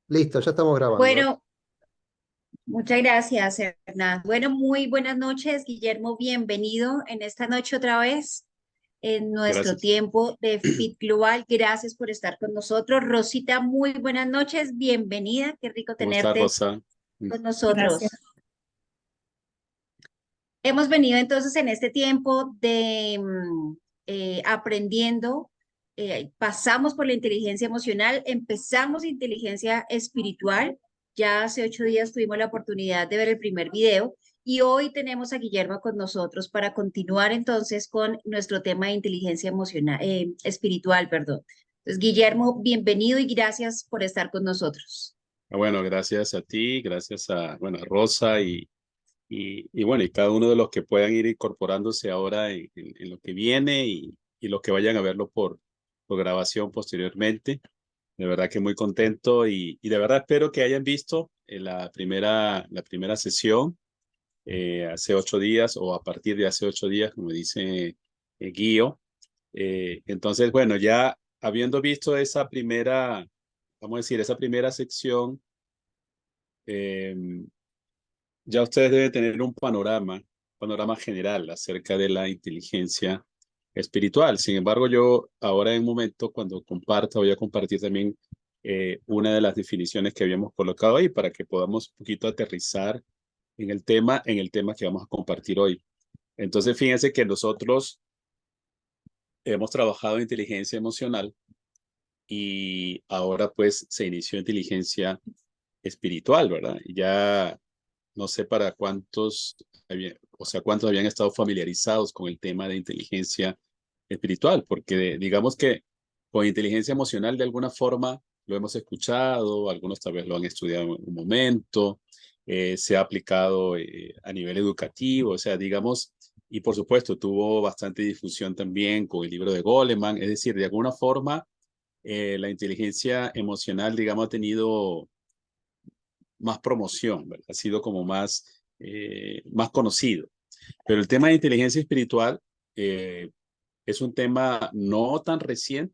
Listo, ya estamos grabando. Bueno, muchas gracias, Hernán. Bueno, muy buenas noches, Guillermo. Bienvenido en esta noche otra vez en nuestro Gracias. tiempo de Fit Global. Gracias por estar con nosotros. Rosita, muy buenas noches. Bienvenida. Qué rico ¿Cómo está, tenerte Rosa? con Gracias. nosotros. Hemos venido entonces en este tiempo de aprendiendo, pasamos por la inteligencia emocional, empezamos inteligencia espiritual. Ya hace 8 días tuvimos la oportunidad de ver el primer video y hoy tenemos a Guillermo con nosotros para continuar entonces con nuestro tema de inteligencia emocional, espiritual, perdón. Entonces, Guillermo, bienvenido y gracias por estar con nosotros. Bueno, gracias a ti, gracias a Rosa y bueno, y cada uno de los que puedan ir incorporándose ahora en lo que viene y los que vayan a verlo por grabación posteriormente. De verdad que muy contento y de verdad espero que hayan visto la primera sesión hace 8 días o a partir de hace 8 días, como dice Guío. Entonces, bueno, ya habiendo visto esa primera, vamos a decir, esa primera sección, eh, ya ustedes deben tener un panorama general acerca de la inteligencia espiritual. Sin embargo, yo ahora en un momento, cuando comparta, voy a compartir también una de las definiciones que habíamos colocado ahí para que podamos un poquito aterrizar en el tema que vamos a compartir hoy. Entonces, fíjense que nosotros hemos trabajado en inteligencia emocional y ahora pues se inició inteligencia espiritual, ¿verdad? Ya no sé para cuántos habían estado familiarizados con el tema de inteligencia espiritual, porque digamos que con inteligencia emocional de alguna forma lo hemos escuchado, algunos tal vez lo han estudiado en un momento, se ha aplicado a nivel educativo, o sea, digamos, y por supuesto tuvo bastante difusión también con el libro de Goleman, es decir, de alguna forma la inteligencia emocional, digamos, ha tenido más promoción, ¿verdad? Ha sido como más conocido. Pero el tema de inteligencia espiritual es un tema no tan reciente,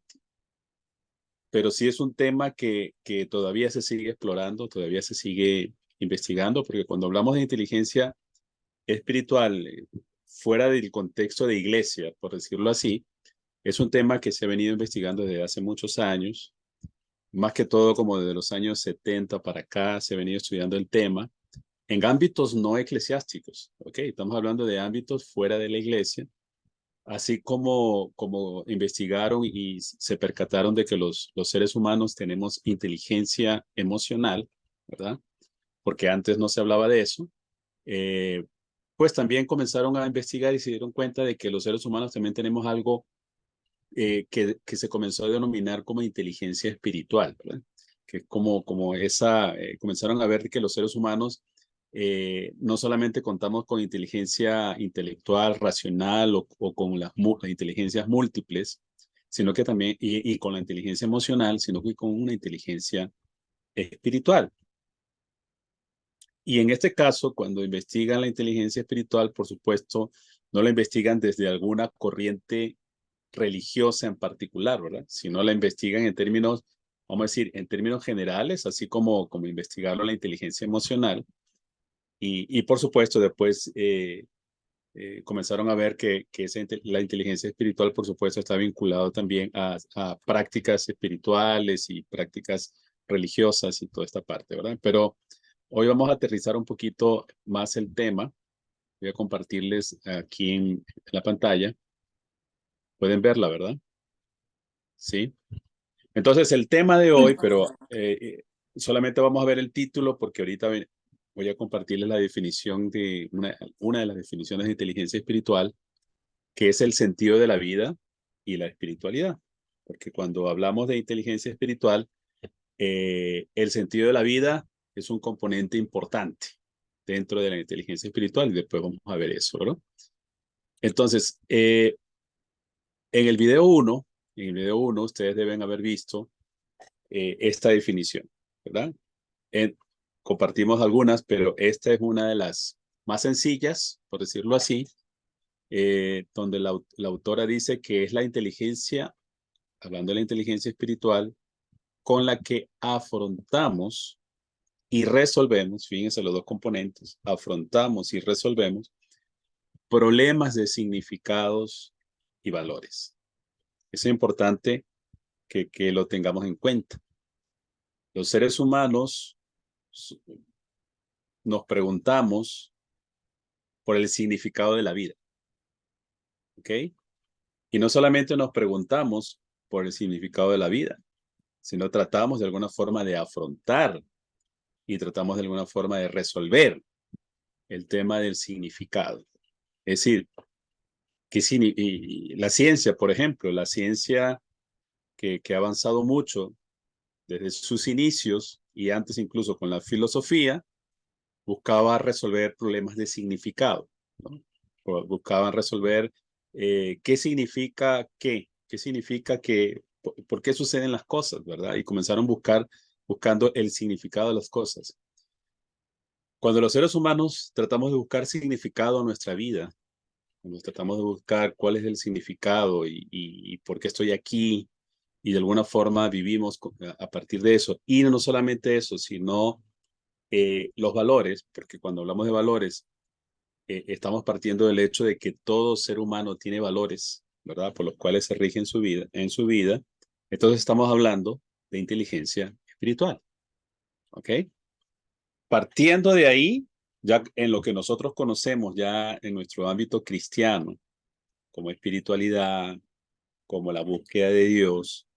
pero sí es un tema que todavía se sigue explorando, todavía se sigue investigando, porque cuando hablamos de inteligencia espiritual, fuera del contexto de iglesia, por decirlo así, es un tema que se ha venido investigando desde hace muchos años, más que todo como desde los años 70 para acá se ha venido estudiando el tema en ámbitos no eclesiásticos, ¿ok? Estamos hablando de ámbitos fuera de la iglesia, así como investigaron y se percataron de que los seres humanos tenemos inteligencia emocional, ¿verdad? Porque antes no se hablaba de eso. eh, pues también comenzaron a investigar y se dieron cuenta de que los seres humanos también tenemos algo que se comenzó a denominar como inteligencia espiritual, ¿verdad? Que como esa, comenzaron a ver que los seres humanos no solamente contamos con inteligencia intelectual, racional o con las inteligencias múltiples, sino que también, y con la inteligencia emocional, sino que con una inteligencia espiritual. Y en este caso, cuando investigan la inteligencia espiritual, por supuesto, no la investigan desde alguna corriente religiosa en particular, ¿verdad? Sino la investigan en términos, vamos a decir, en términos generales, así como investigaron la inteligencia emocional. Y por supuesto, después comenzaron a ver que la inteligencia espiritual, por supuesto, está vinculado también a prácticas espirituales y prácticas religiosas y toda esta parte, ¿verdad? Pero hoy vamos a aterrizar un poquito más el tema. Voy a compartirles aquí en la pantalla. Pueden verla, ¿verdad? Sí. Entonces, el tema de hoy, pero solamente vamos a ver el título porque ahorita voy a compartirles la definición de una de las definiciones de inteligencia espiritual, que es el sentido de la vida y la espiritualidad. Porque cuando hablamos de inteligencia espiritual, el sentido de la vida es un componente importante dentro de la inteligencia espiritual y después vamos a ver eso, ¿verdad? Entonces, en el video uno, ustedes deben haber visto esta definición, ¿verdad? Eh, Compartimos algunas, pero esta es una de las más sencillas, por decirlo así, donde la autora dice que es la inteligencia, hablando de la inteligencia espiritual, con la que afrontamos y resolvemos, fíjense los dos componentes, afrontamos y resolvemos problemas de significados y valores. Es importante que lo tengamos en cuenta. Los seres humanos nos preguntamos por el significado de la vida, ¿ok? Y no solamente nos preguntamos por el significado de la vida, sino tratamos de alguna forma de afrontar y tratamos de alguna forma de resolver el tema del significado. Es decir, y la ciencia, por ejemplo, la ciencia que ha avanzado mucho desde sus inicios y antes incluso con la filosofía, buscaba resolver problemas de significado, ¿no? Buscaban resolver qué significa qué significa que, por qué suceden las cosas, ¿verdad? Y comenzaron buscando el significado de las cosas. Cuando los seres humanos tratamos de buscar significado a nuestra vida, cuando tratamos de buscar cuál es el significado y por qué estoy aquí, y de alguna forma vivimos a partir de eso, y no solamente eso, sino los valores, porque cuando hablamos de valores, estamos partiendo del hecho de que todo ser humano tiene valores, ¿verdad? Por los cuales se rige en su vida. Entonces estamos hablando de inteligencia espiritual, ¿ok? Partiendo de ahí, ya en lo que nosotros conocemos ya en nuestro ámbito cristiano, como espiritualidad, como la búsqueda de Dios,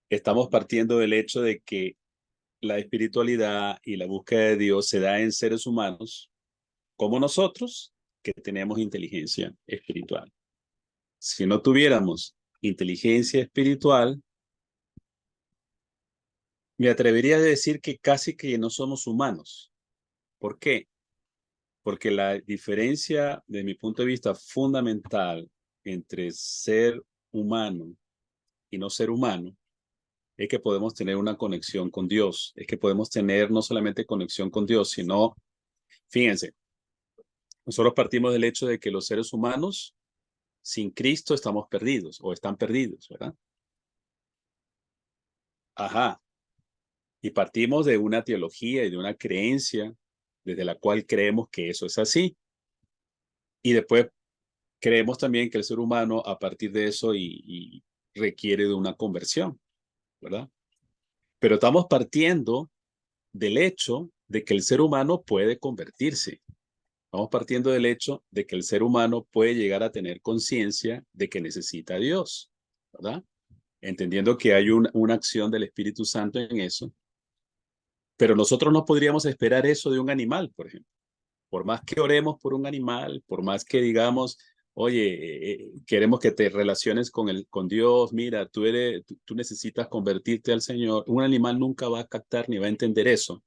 estamos partiendo del hecho de que la espiritualidad y la búsqueda de Dios se da en seres humanos como nosotros, que tenemos inteligencia espiritual. Si no tuviéramos inteligencia espiritual, me atrevería a decir que casi que no somos humanos. ¿Por qué? Porque la diferencia, de mi punto de vista, fundamental entre ser humano y no ser humano es que podemos tener una conexión con Dios. Es que podemos tener no solamente conexión con Dios, sino, fíjense, nosotros partimos del hecho de que los seres humanos sin Cristo estamos perdidos o están perdidos, ¿verdad? Ajá. Y partimos de una teología y de una creencia desde la cual creemos que eso es así. Y después creemos también que el ser humano a partir de eso y requiere de una conversión, ¿verdad? Pero estamos partiendo del hecho de que el ser humano puede convertirse. Estamos partiendo del hecho de que el ser humano puede llegar a tener conciencia de que necesita a Dios, ¿verdad? Entendiendo que hay una acción del Espíritu Santo en eso, pero nosotros no podríamos esperar eso de un animal, por ejemplo. Por más que oremos por un animal, por más que digamos, oye, queremos que te relaciones con Dios, mira, tú necesitas convertirte al Señor, un animal nunca va a captar ni va a entender eso,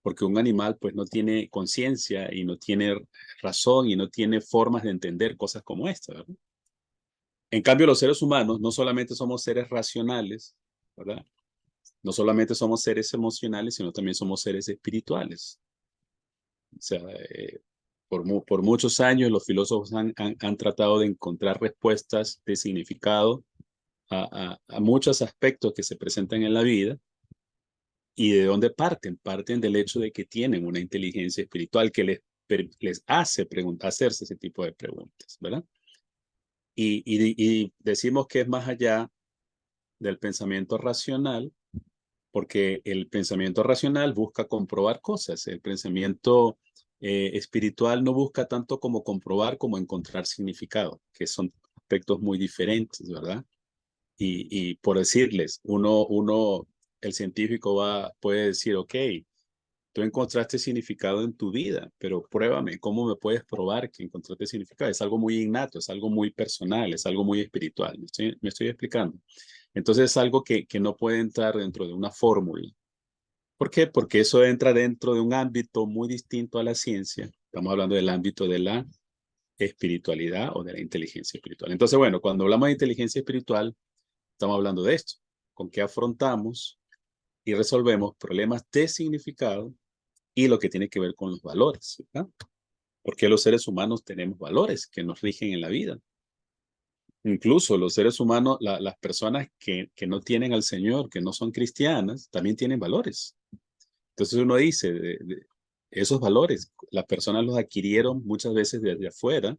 porque un animal pues no tiene conciencia y no tiene razón y no tiene formas de entender cosas como esta, ¿verdad? En cambio, los seres humanos no solamente somos seres racionales, ¿verdad? No solamente somos seres emocionales, sino también somos seres espirituales. O sea, por muchos años los filósofos han tratado de encontrar respuestas de significado a muchos aspectos que se presentan en la vida. ¿Y de dónde parten? Parten del hecho de que tienen una inteligencia espiritual que les hace hacerse ese tipo de preguntas, ¿verdad? Y decimos que es más allá del pensamiento racional, porque el pensamiento racional busca comprobar cosas. El pensamiento espiritual no busca tanto como comprobar como encontrar significado, que son aspectos muy diferentes, ¿verdad? Y por decirles, el científico puede decir, ok, tú encontraste significado en tu vida, pero pruébame, ¿cómo me puedes probar que encontraste significado? Es algo muy innato, es algo muy personal, es algo muy espiritual. Me estoy explicando. Entonces es algo que no puede entrar dentro de una fórmula. ¿Por qué? Porque eso entra dentro de un ámbito muy distinto a la ciencia. Estamos hablando del ámbito de la espiritualidad o de la inteligencia espiritual. Entonces, bueno, cuando hablamos de inteligencia espiritual, estamos hablando de esto, con qué afrontamos y resolvemos problemas de significado y lo que tiene que ver con los valores, ¿verdad? Porque los seres humanos tenemos valores que nos rigen en la vida. Incluso los seres humanos, las personas que no tienen al Señor, que no son cristianas, también tienen valores. Entonces uno dice, esos valores, las personas los adquirieron muchas veces desde afuera,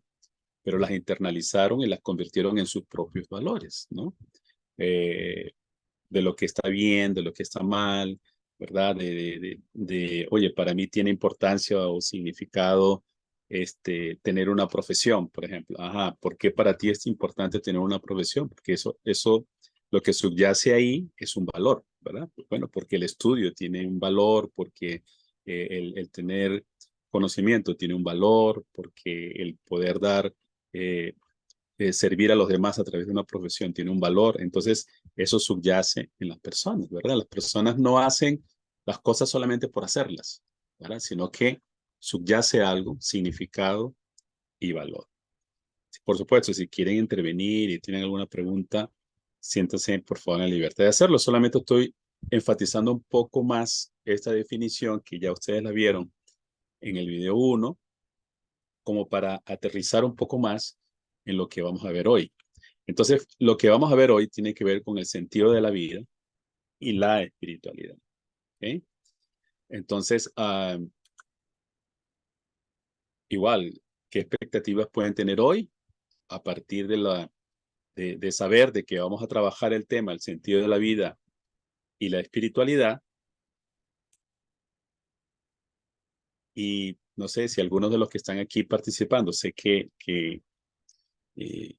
pero las internalizaron y las convirtieron en sus propios valores, ¿no? Eh, de lo que está bien, de lo que está mal, ¿verdad? Oye, para mí tiene importancia o significado tener una profesión, por ejemplo. Ajá, ¿por qué para ti es importante tener una profesión? Porque eso, lo que subyace ahí es un valor, ¿verdad? Bueno, porque el estudio tiene un valor, porque el tener conocimiento tiene un valor, porque el poder dar eh, servir a los demás a través de una profesión tiene un valor, entonces eso subyace en las personas, ¿verdad? Las personas no hacen las cosas solamente por hacerlas, ¿verdad? Sino que subyace algo, significado y valor. Por supuesto, si quieren intervenir y tienen alguna pregunta, siéntanse por favor en la libertad de hacerlo. Solamente estoy enfatizando un poco más esta definición que ya ustedes la vieron en el video 1, como para aterrizar un poco más en lo que vamos a ver hoy. Entonces, lo que vamos a ver hoy tiene que ver con el sentido de la vida y la espiritualidad. ¿Okay? Entonces, igual, ¿qué expectativas pueden tener hoy a partir de saber de que vamos a trabajar el tema, el sentido de la vida y la espiritualidad? Y no sé si algunos de los que están aquí participando, sé que eh,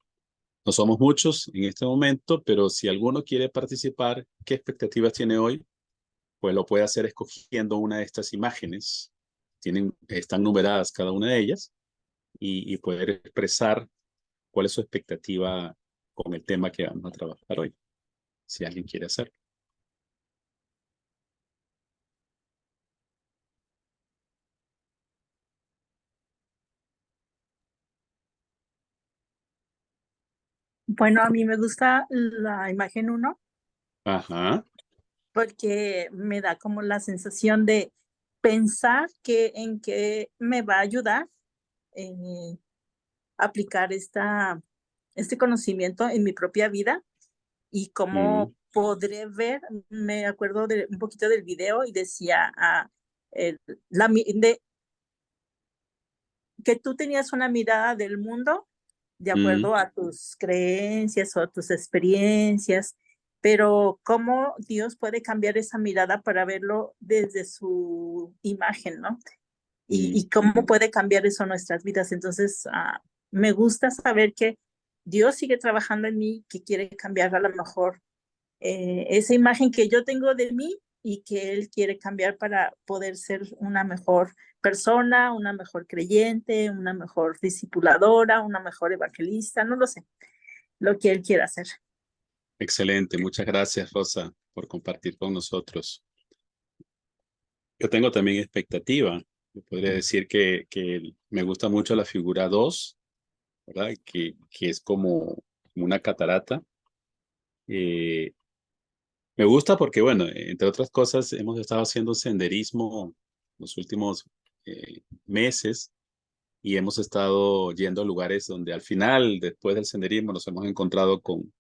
no somos muchos en este momento, pero si alguno quiere participar, ¿qué expectativas tiene hoy? Pues lo puede hacer escogiendo una de estas imágenes. Están numeradas cada una de ellas y poder expresar cuál es su expectativa con el tema que vamos a trabajar hoy, si alguien quiere hacerlo. Bueno, a mí me gusta la imagen 1 Ajá. porque me da como la sensación de pensar en qué me va a ayudar aplicar este conocimiento en mi propia vida y Mm, cómo podré ver, me acuerdo de un poquito del video y decía el- de que tú tenías una mirada del mundo de mm, acuerdo a tus creencias o a tus experiencias, pero cómo Dios puede cambiar esa mirada para verlo desde su imagen, ¿no? mm. Y cómo puede cambiar eso nuestras vidas. Entonces, me gusta saber que Dios sigue trabajando en mí, que quiere cambiar a lo mejor esa imagen que yo tengo de mí y que Él quiere cambiar para poder ser una mejor persona, una mejor creyente, una mejor discipuladora, una mejor evangelista, no lo sé, lo que Él quiera hacer. Excelente. Muchas gracias, Rosa, por compartir con nosotros. Yo tengo también expectativa. Yo podría decir que me gusta mucho la figura 2, ¿verdad? Que es como una catarata. Eh, Me gusta porque, bueno, entre otras cosas, hemos estado haciendo senderismo los últimos meses y hemos estado yendo a lugares donde al final, después del senderismo, nos hemos encontrado con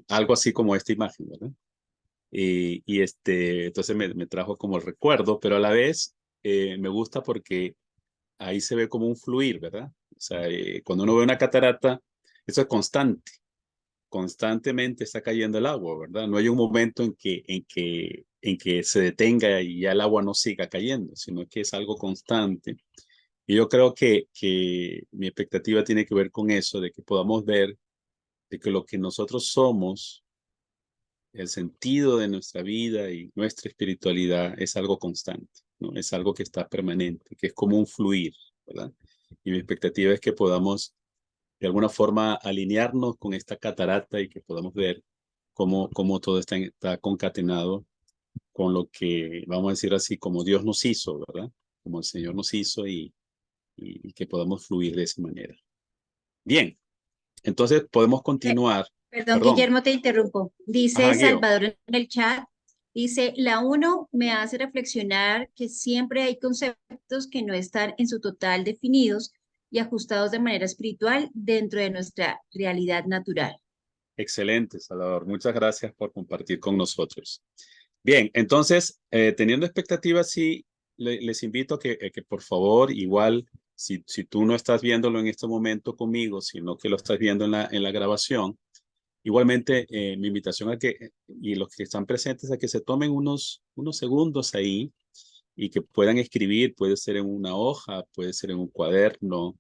algo así como esta imagen, ¿verdad? Entonces me trajo como el recuerdo, pero a la vez me gusta porque ahí se ve como un fluir, ¿verdad? O sea, cuando uno ve una catarata, eso es constante, constantemente está cayendo el agua, ¿verdad? No hay un momento en que se detenga y ya el agua no siga cayendo, sino que es algo constante. Y yo creo que mi expectativa tiene que ver con eso, de que podamos ver de que lo que nosotros somos, el sentido de nuestra vida y nuestra espiritualidad es algo constante, ¿no? Es algo que está permanente, que es como un fluir, ¿verdad? Y mi expectativa es que podamos de alguna forma alinearnos con esta catarata y que podamos ver cómo todo está concatenado con lo que, vamos a decir así, como Dios nos hizo, ¿verdad? Como el Señor nos hizo y que podamos fluir de esa manera. Bien, entonces podemos Eh, continuar. Perdón, Perdón. Guillermo, te interrumpo. Ajá, Dice Guío. Salvador en el chat, dice, la uno me hace reflexionar que siempre hay conceptos que no están en su total definidos, y ajustados de manera espiritual dentro de nuestra realidad natural. Excelente, Salvador. Muchas gracias por compartir con nosotros. Bien, entonces, teniendo expectativas, sí, les invito a que por favor, igual, si tú no estás viéndolo en este momento conmigo, sino que lo estás viendo en la grabación, igualmente mi invitación a que, y los que están presentes, a que se tomen unos segundos ahí y que puedan escribir, puede ser en una hoja, puede ser en un cuaderno,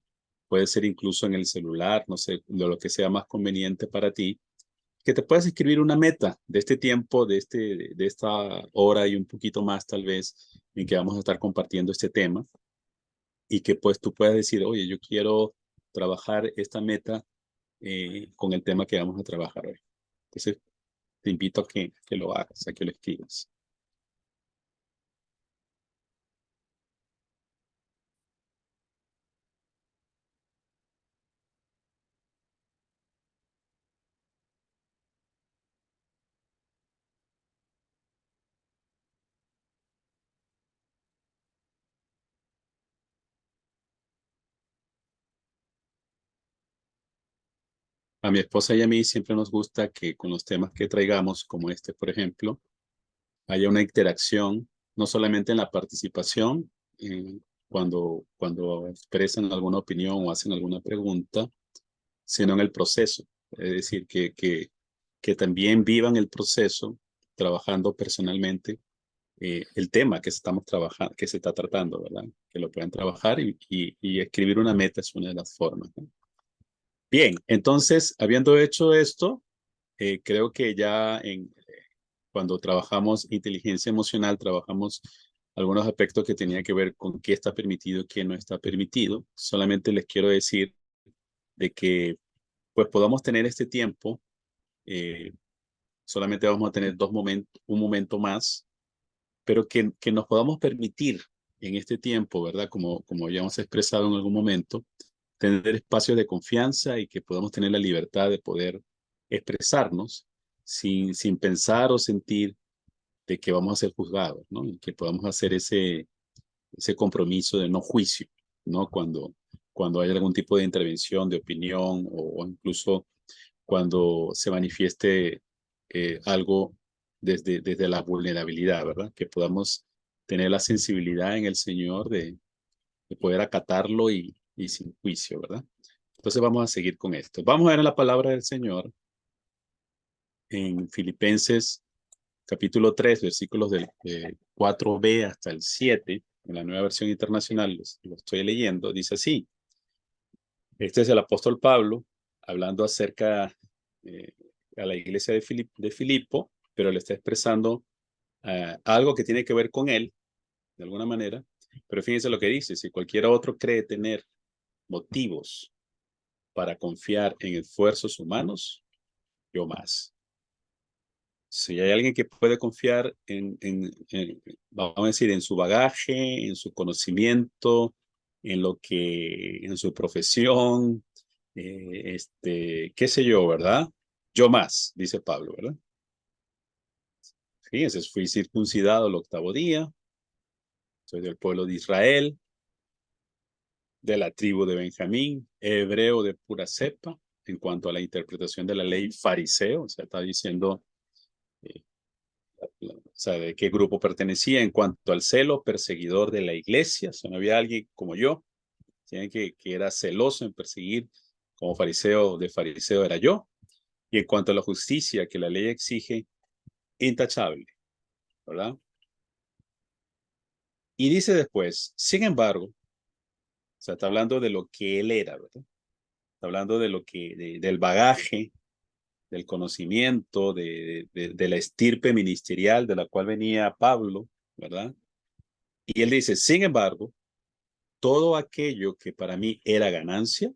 puede ser incluso en el celular, no sé, de lo que sea más conveniente para ti, que te puedas escribir una meta de este tiempo, de esta hora y un poquito más tal vez, en que vamos a estar compartiendo este tema, y que pues tú puedas decir, oye, yo quiero trabajar esta meta con el tema que vamos a trabajar hoy. Entonces, te invito a que lo hagas, a que lo escribas. A mi esposa y a mí siempre nos gusta que con los temas que traigamos, como este, por ejemplo, haya una interacción, no solamente en la participación, cuando expresan alguna opinión o hacen alguna pregunta, sino en el proceso. Es decir, que también vivan el proceso trabajando personalmente el tema que estamos trabajando, que se está tratando, ¿verdad? Que lo puedan trabajar y escribir una meta es una de las formas, ¿no? Bien, entonces, habiendo hecho esto, creo que ya cuando trabajamos inteligencia emocional, trabajamos algunos aspectos que tenían que ver con qué está permitido y qué no está permitido. Solamente les quiero decir de que pues podamos tener este tiempo, eh, solamente vamos a tener un momento más, pero que nos podamos permitir en este tiempo, ¿verdad? Como ya hemos expresado en algún momento, tener espacios de confianza y que podamos tener la libertad de poder expresarnos sin pensar o sentir de que vamos a ser juzgados, ¿no? Y que podamos hacer ese compromiso de no juicio, ¿no? Cuando hay algún tipo de intervención, de opinión o incluso cuando se manifieste algo desde la vulnerabilidad, ¿verdad? Que podamos tener la sensibilidad en el Señor de poder acatarlo y sin juicio, ¿verdad? Entonces vamos a seguir con esto. Vamos a ver la palabra del Señor en Filipenses capítulo 3, versículos del 4b hasta el 7, en la Nueva Versión Internacional, lo estoy leyendo, dice así. Este es el apóstol Pablo hablando acerca a la iglesia de Filipo, pero le está expresando algo que tiene que ver con él, de alguna manera. Pero fíjense lo que dice, si cualquiera otro cree tener motivos para confiar en esfuerzos humanos, yo más. Si hay alguien que puede confiar vamos a decir, en su bagaje, en su conocimiento, en su profesión, qué sé yo, ¿verdad? Yo más, dice Pablo, ¿verdad? Fíjense, fui circuncidado el 8º día, soy del pueblo de Israel, de la tribu de Benjamín, hebreo de pura cepa, en cuanto a la interpretación de la ley, fariseo, o sea, está diciendo o sea, de qué grupo pertenecía. En cuanto al celo, perseguidor de la iglesia, o sea, no había alguien como yo, que era celoso en perseguir, como fariseo de fariseo era yo. Y en cuanto a la justicia que la ley exige, intachable, ¿verdad? Y dice después, sin embargo, o sea, está hablando de lo que él era, ¿verdad? Está hablando de del bagaje, del conocimiento, de la estirpe ministerial de la cual venía Pablo, ¿verdad? Y él dice, sin embargo, todo aquello que para mí era ganancia, o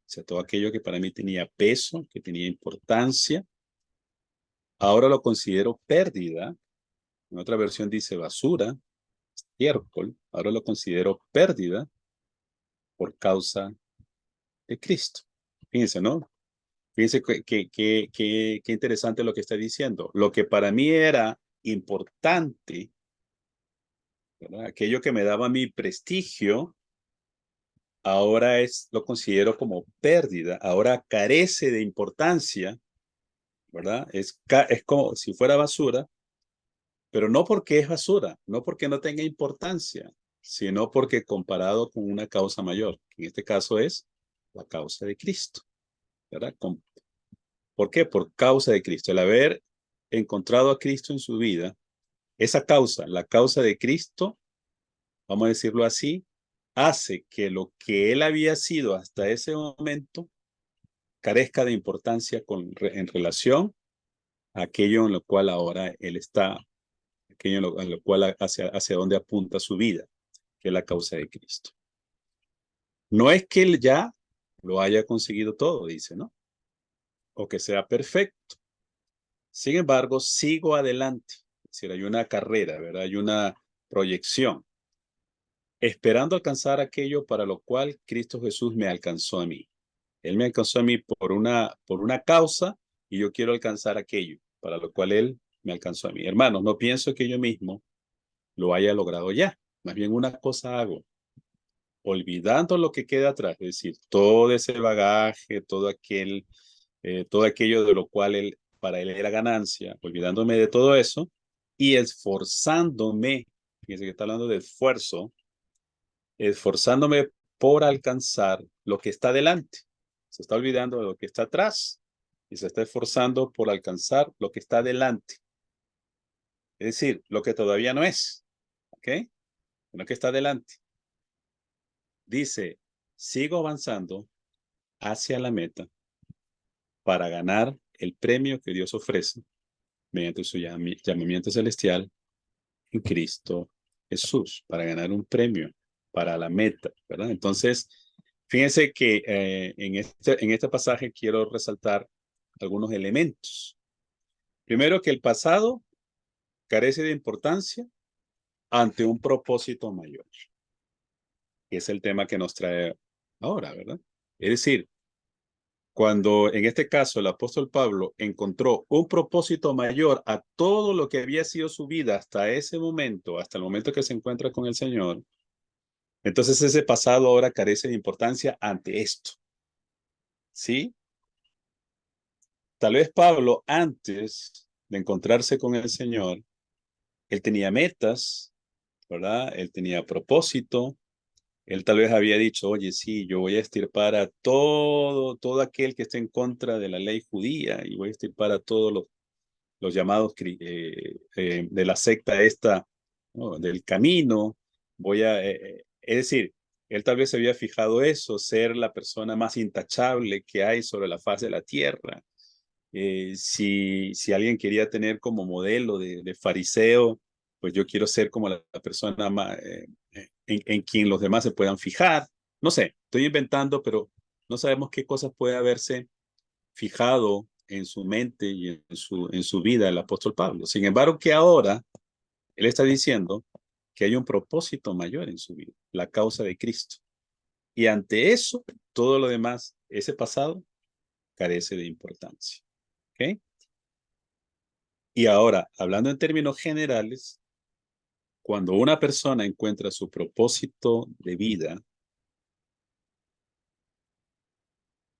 sea, todo aquello que para mí tenía peso, que tenía importancia, ahora lo considero pérdida. En otra versión dice basura, estiércol, ahora lo considero pérdida por causa de Cristo. Fíjense, ¿no? Fíjense qué interesante lo que está diciendo. Lo que para mí era importante, ¿verdad? Aquello que me daba mi prestigio, ahora lo considero como pérdida, ahora carece de importancia, ¿verdad? Es como si fuera basura, pero no porque es basura, no porque no tenga importancia, sino porque comparado con una causa mayor, que en este caso es la causa de Cristo, ¿verdad? ¿Por qué? Por causa de Cristo. El haber encontrado a Cristo en su vida, esa causa, la causa de Cristo, vamos a decirlo así, hace que lo que él había sido hasta ese momento carezca de importancia en relación a aquello en lo cual ahora él está, aquello en lo cual hacia dónde apunta su vida, que es la causa de Cristo. No es que él ya lo haya conseguido todo, dice, ¿no? O que sea perfecto. Sin embargo, sigo adelante. Es decir, hay una carrera, ¿verdad? Hay una proyección, esperando alcanzar aquello para lo cual Cristo Jesús me alcanzó a mí. Él me alcanzó a mí por una causa y yo quiero alcanzar aquello para lo cual Él me alcanzó a mí. Hermanos, no pienso que yo mismo lo haya logrado ya. Más bien una cosa hago, olvidando lo que queda atrás, es decir, todo ese bagaje, todo aquello de lo cual para él era ganancia, olvidándome de todo eso y esforzándome, fíjense que está hablando de esfuerzo, esforzándome por alcanzar lo que está delante. Se está olvidando de lo que está atrás y se está esforzando por alcanzar lo que está delante. Es decir, lo que todavía no es, ¿ok? Lo que está delante. Dice, sigo avanzando hacia la meta para ganar el premio que Dios ofrece mediante su llamamiento celestial en Cristo Jesús, para ganar un premio para la meta, ¿verdad? Entonces, fíjense que en este pasaje quiero resaltar algunos elementos. Primero, que el pasado carece de importancia ante un propósito mayor, que es el tema que nos trae ahora, ¿verdad? Es decir, cuando en este caso el apóstol Pablo encontró un propósito mayor a todo lo que había sido su vida hasta ese momento, hasta el momento que se encuentra con el Señor, entonces ese pasado ahora carece de importancia ante esto. ¿Sí? Tal vez Pablo, antes de encontrarse con el Señor, él tenía metas, ¿verdad? Él tenía propósito. Él tal vez había dicho, oye, sí, yo voy a extirpar a todo aquel que esté en contra de la ley judía y voy a extirpar a todos los llamados de la secta esta, ¿no? Del camino. Es decir, él tal vez se había fijado eso, ser la persona más intachable que hay sobre la faz de la tierra. Si alguien quería tener como modelo de fariseo, pues yo quiero ser como la persona más, en quien los demás se puedan fijar. No sé, estoy inventando, pero no sabemos qué cosas puede haberse fijado en su mente y en su vida el apóstol Pablo. Sin embargo, que ahora él está diciendo que hay un propósito mayor en su vida, la causa de Cristo. Y ante eso, todo lo demás, ese pasado, carece de importancia. ¿Ok? Y ahora, hablando en términos generales, cuando una persona encuentra su propósito de vida,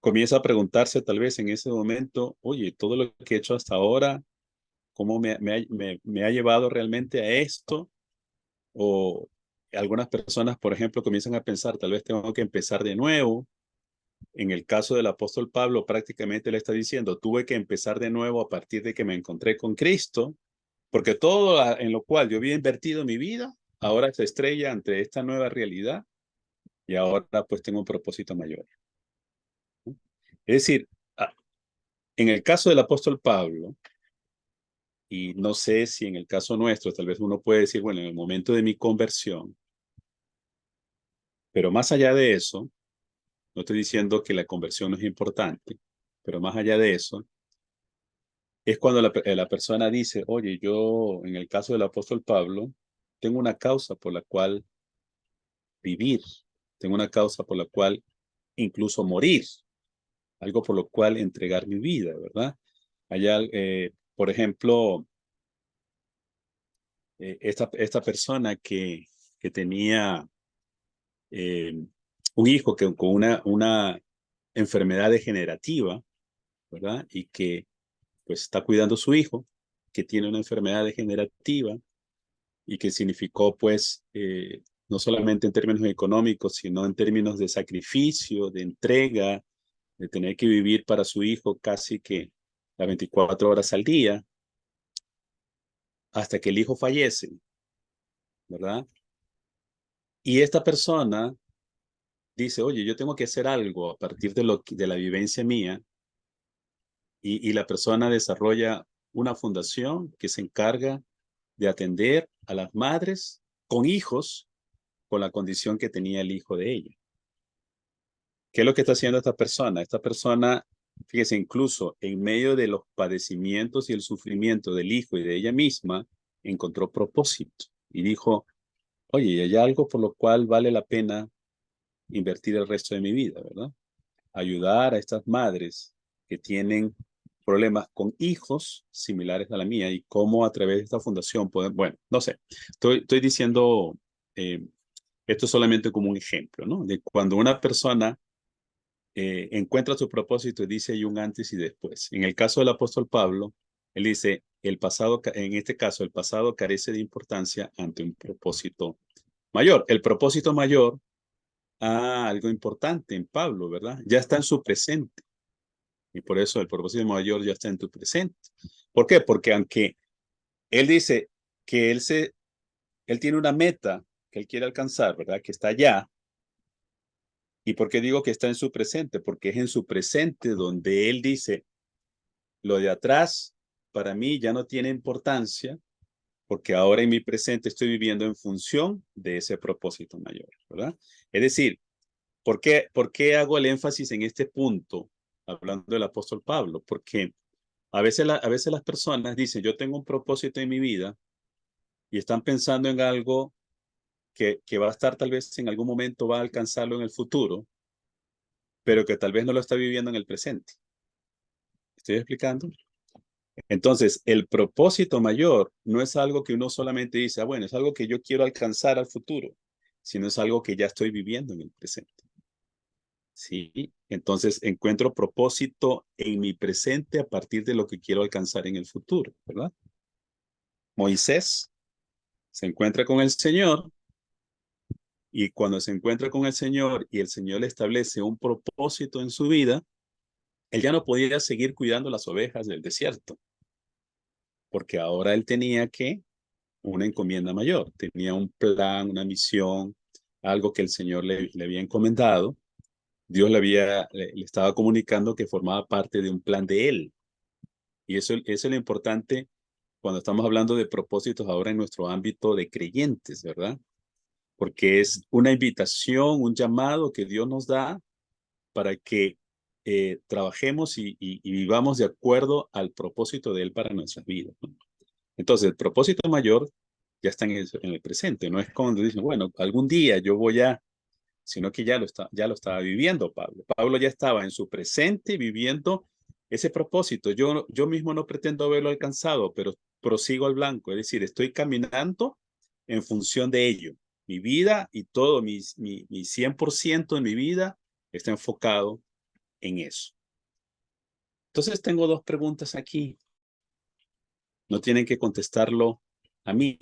comienza a preguntarse tal vez en ese momento, oye, todo lo que he hecho hasta ahora, ¿cómo me ha llevado realmente a esto? O algunas personas, por ejemplo, comienzan a pensar, tal vez tengo que empezar de nuevo. En el caso del apóstol Pablo, prácticamente le está diciendo, tuve que empezar de nuevo a partir de que me encontré con Cristo, porque todo en lo cual yo había invertido mi vida, ahora se estrella ante esta nueva realidad y ahora pues tengo un propósito mayor. Es decir, en el caso del apóstol Pablo, y no sé si en el caso nuestro, tal vez uno puede decir, bueno, en el momento de mi conversión, pero más allá de eso, no estoy diciendo que la conversión no es importante, pero más allá de eso, es cuando la persona dice, oye, yo en el caso del apóstol Pablo, tengo una causa por la cual vivir, tengo una causa por la cual incluso morir, algo por lo cual entregar mi vida, ¿verdad? Allá, por ejemplo, esta persona que tenía, un hijo que con una enfermedad degenerativa, ¿verdad? Y que pues está cuidando a su hijo, que tiene una enfermedad degenerativa y que significó pues no solamente en términos económicos, sino en términos de sacrificio, de entrega, de tener que vivir para su hijo casi que las 24 horas al día, hasta que el hijo fallece, ¿verdad? Y esta persona dice, oye, yo tengo que hacer algo a partir de la vivencia mía, y la persona desarrolla una fundación que se encarga de atender a las madres con hijos con la condición que tenía el hijo de ella. ¿Qué es lo que está haciendo esta persona? Esta persona, fíjese, incluso en medio de los padecimientos y el sufrimiento del hijo y de ella misma, encontró propósito y dijo, oye, hay algo por lo cual vale la pena invertir el resto de mi vida, ¿verdad? Ayudar a estas madres que tienen problemas con hijos similares a la mía y cómo a través de esta fundación pueden, bueno, no sé, estoy diciendo esto solamente como un ejemplo, ¿no? De cuando una persona encuentra su propósito y dice hay un antes y después. En el caso del apóstol Pablo, él dice, el pasado, en este caso, el pasado carece de importancia ante un propósito mayor. El propósito mayor, algo importante en Pablo, ¿verdad? Ya está en su presente. Y por eso el propósito mayor ya está en tu presente. ¿Por qué? Porque aunque él dice que él tiene una meta que él quiere alcanzar, ¿verdad? Que está allá. ¿Y por qué digo que está en su presente? Porque es en su presente donde él dice, lo de atrás para mí ya no tiene importancia, porque ahora en mi presente estoy viviendo en función de ese propósito mayor, ¿verdad? Es decir, por qué hago el énfasis en este punto, hablando del apóstol Pablo? Porque a veces las personas dicen, yo tengo un propósito en mi vida y están pensando en algo que va a estar tal vez en algún momento, va a alcanzarlo en el futuro, pero que tal vez no lo está viviendo en el presente. ¿Estoy explicando? Entonces, el propósito mayor no es algo que uno solamente dice, bueno, es algo que yo quiero alcanzar al futuro, sino es algo que ya estoy viviendo en el presente. Sí, entonces encuentro propósito en mi presente a partir de lo que quiero alcanzar en el futuro, ¿verdad? Moisés se encuentra con el Señor, y cuando se encuentra con el Señor y el Señor le establece un propósito en su vida, él ya no podía seguir cuidando las ovejas del desierto, porque ahora él tenía que una encomienda mayor, tenía un plan, una misión, algo que el Señor le había encomendado. Dios le estaba comunicando que formaba parte de un plan de él. Y eso es lo importante cuando estamos hablando de propósitos ahora en nuestro ámbito de creyentes, ¿verdad? Porque es una invitación, un llamado que Dios nos da para que trabajemos y vivamos de acuerdo al propósito de Él para nuestras vidas, ¿no? Entonces, el propósito mayor ya está en el presente, no es cuando dicen, bueno, algún día yo voy a, sino que ya lo estaba viviendo Pablo. Pablo ya estaba en su presente viviendo ese propósito. Yo mismo no pretendo haberlo alcanzado, pero prosigo al blanco, es decir, estoy caminando en función de ello. Mi vida y todo, mi 100% de mi vida está enfocado en eso. Entonces tengo dos preguntas aquí. No tienen que contestarlo a mí,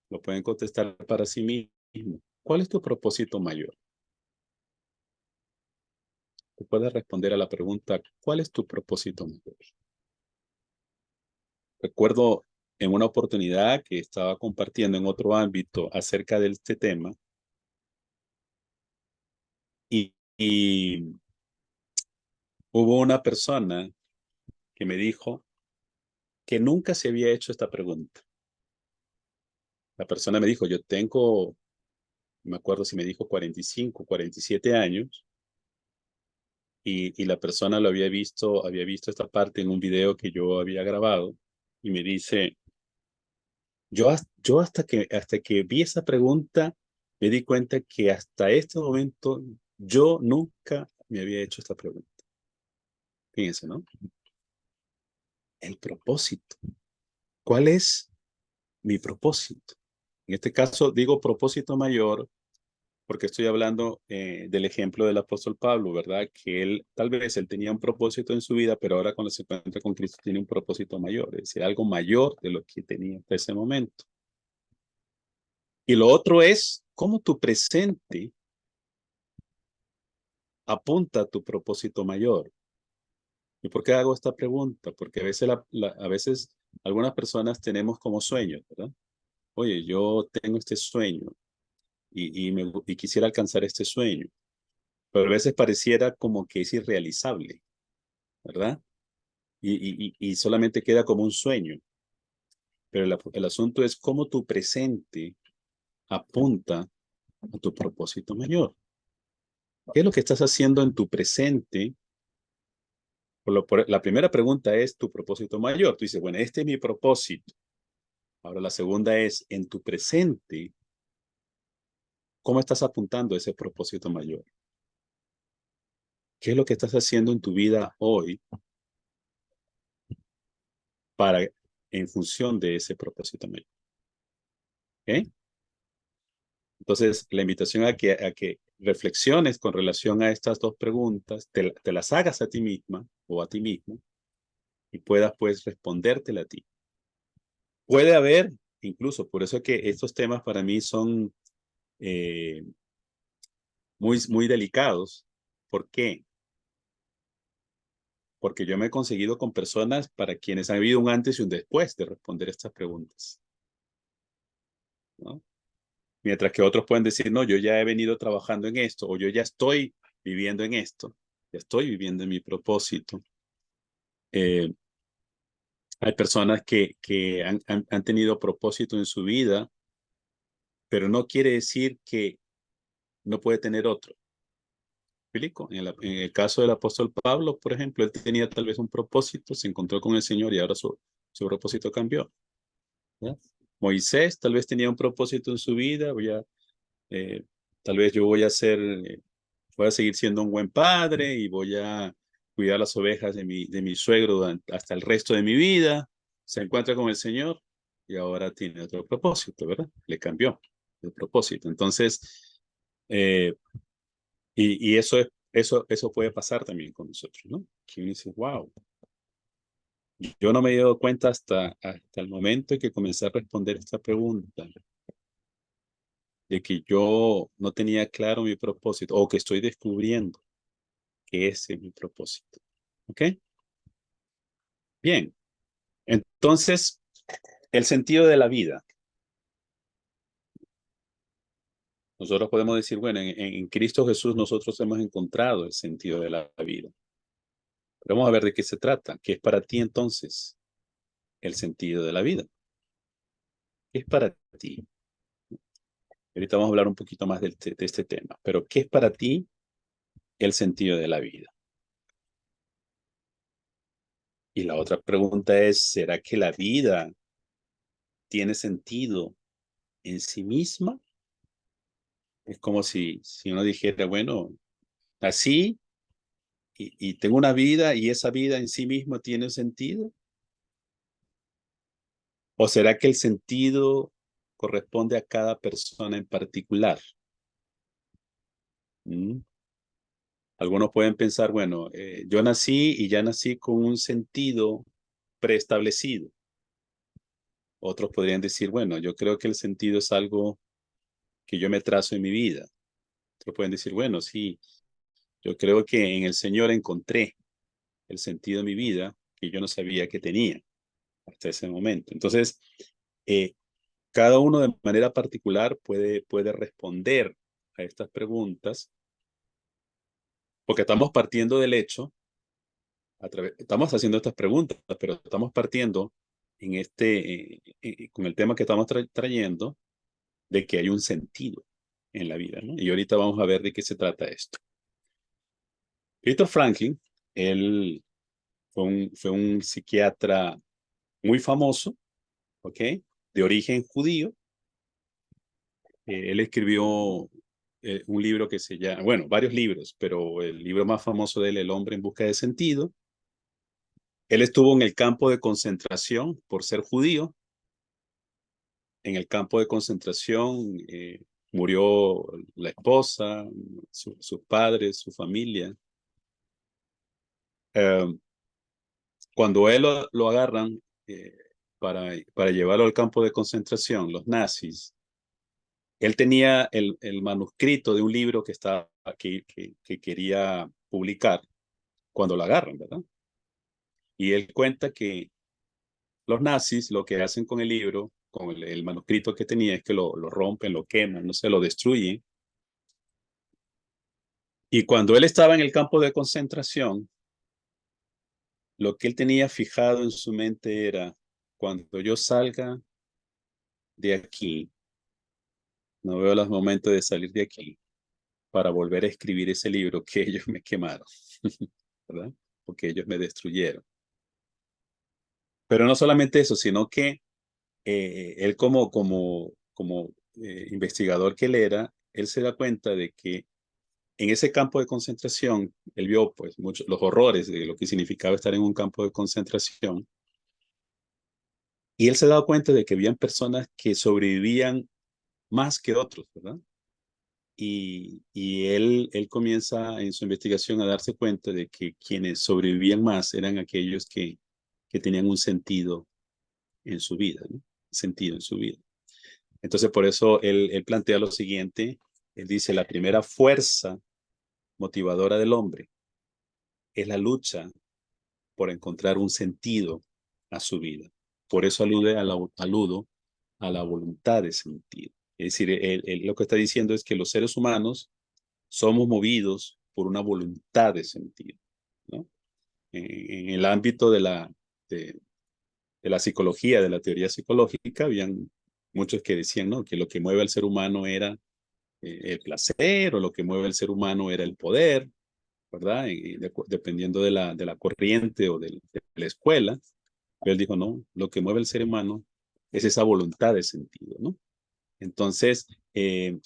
lo pueden contestar para sí mismo. ¿Cuál es tu propósito mayor? Tú puedes responder a la pregunta, ¿cuál es tu propósito mayor? Recuerdo en una oportunidad que estaba compartiendo en otro ámbito acerca de este tema y hubo una persona que me dijo que nunca se había hecho esta pregunta. La persona me dijo, yo tengo, me acuerdo si me dijo 45, 47 años, y la persona había visto esta parte en un video que yo había grabado, y me dice, yo hasta que vi esa pregunta, me di cuenta que hasta este momento yo nunca me había hecho esta pregunta. Fíjense, ¿no? El propósito. ¿Cuál es mi propósito? En este caso digo propósito mayor porque estoy hablando del ejemplo del apóstol Pablo, ¿verdad? Que tal vez él tenía un propósito en su vida, pero ahora cuando se encuentra con Cristo tiene un propósito mayor, es decir, algo mayor de lo que tenía hasta ese momento. Y lo otro es cómo tu presente apunta a tu propósito mayor. ¿Y por qué hago esta pregunta? Porque a veces algunas personas tenemos como sueños, ¿verdad? Oye, yo tengo este sueño y quisiera alcanzar este sueño, pero a veces pareciera como que es irrealizable, ¿verdad? Y solamente queda como un sueño. Pero el asunto es cómo tu presente apunta a tu propósito mayor. ¿Qué es lo que estás haciendo en tu presente? La primera pregunta es tu propósito mayor. Tú dices, bueno, este es mi propósito. Ahora la segunda es, en tu presente, ¿cómo estás apuntando a ese propósito mayor? ¿Qué es lo que estás haciendo en tu vida hoy en función de ese propósito mayor? ¿Okay? Entonces, la invitación a que reflexiones con relación a estas dos preguntas, te las hagas a ti misma o a ti mismo y puedas pues respondértela a ti. Puede haber, incluso, por eso que estos temas para mí son muy delicados. ¿Por qué? Porque yo me he conseguido con personas para quienes ha habido un antes y un después de responder estas preguntas, ¿no? Mientras que otros pueden decir, no, yo ya he venido trabajando en esto, o yo ya estoy viviendo en esto, ya estoy viviendo en mi propósito. Hay personas que han tenido propósito en su vida, pero no quiere decir que no puede tener otro. ¿Me explico? En el caso del apóstol Pablo, por ejemplo, él tenía tal vez un propósito, se encontró con el Señor y ahora su propósito cambió, ¿verdad? Moisés tal vez tenía un propósito en su vida, eh, tal vez yo voy a seguir siendo un buen padre y voy a cuidar las ovejas de mi suegro hasta el resto de mi vida. Se encuentra con el Señor y ahora tiene otro propósito, ¿verdad? Le cambió el propósito. Entonces, eh, y eso puede pasar también con nosotros, ¿no? Que uno dice, wow, yo no me he dado cuenta hasta el momento en que comencé a responder esta pregunta, de que yo no tenía claro mi propósito o que estoy descubriendo que ese es mi propósito. ¿Ok? Bien. Entonces, el sentido de la vida. Nosotros podemos decir, bueno, en Cristo Jesús nosotros hemos encontrado el sentido de la vida. Pero vamos a ver de qué se trata. ¿Qué es para ti entonces el sentido de la vida? ¿Qué es para ti? Ahorita vamos a hablar un poquito más de este tema. Pero ¿qué es para ti el sentido de la vida? Y la otra pregunta es, ¿será que la vida tiene sentido en sí misma? Es como si uno dijera, bueno, así y tengo una vida y esa vida en sí misma tiene un sentido. ¿O será que el sentido corresponde a cada persona en particular? ¿Mm? Algunos pueden pensar, bueno, yo nací y ya nací con un sentido preestablecido. Otros podrían decir, bueno, yo creo que el sentido es algo que yo me trazo en mi vida. Otros pueden decir, bueno, sí, yo creo que en el Señor encontré el sentido de mi vida que yo no sabía que tenía hasta ese momento. Entonces, eh, cada uno de manera particular puede responder a estas preguntas, porque estamos partiendo del hecho, estamos haciendo estas preguntas, pero estamos partiendo con el tema que estamos trayendo, de que hay un sentido en la vida, ¿no? Y ahorita vamos a ver de qué se trata esto. Viktor Franklin, él fue un psiquiatra muy famoso, ¿ok? De origen judío. Él escribió un libro que se llama, bueno, varios libros, pero el libro más famoso de él, El hombre en busca de sentido. Él estuvo en el campo de concentración por ser judío. En el campo de concentración murió la esposa, sus padres, su familia. Cuando él lo agarran para llevarlo al campo de concentración, los nazis, él tenía el manuscrito de un libro que quería publicar cuando lo agarran, ¿verdad? Y él cuenta que los nazis lo que hacen con el libro, con el manuscrito que tenía, es que lo rompen, lo queman, no sé, lo destruyen. Y cuando él estaba en el campo de concentración, lo que él tenía fijado en su mente era, cuando yo salga de aquí, no veo los momentos de salir de aquí para volver a escribir ese libro que ellos me quemaron, ¿verdad? Porque ellos me destruyeron. Pero no solamente eso, sino que él como investigador que él era, él se da cuenta de que en ese campo de concentración, él vio pues los horrores de lo que significaba estar en un campo de concentración. Y él se daba cuenta de que habían personas que sobrevivían más que otros, ¿verdad? Y él comienza en su investigación a darse cuenta de que quienes sobrevivían más eran aquellos que tenían un sentido en su vida, ¿no? Sentido en su vida. Entonces, por eso él plantea lo siguiente. Él dice, la primera fuerza motivadora del hombre es la lucha por encontrar un sentido a su vida. Por eso aludo a la voluntad de sentido. Es decir, él lo que está diciendo es que los seres humanos somos movidos por una voluntad de sentido, ¿no? En el ámbito de la psicología, de la teoría psicológica, habían muchos que decían, ¿no?, que lo que mueve al ser humano era el placer, o lo que mueve al ser humano era el poder, ¿verdad? Dependiendo de la corriente o de la escuela. Pero él dijo, no, lo que mueve al ser humano es esa voluntad de sentido, ¿no? Entonces, esa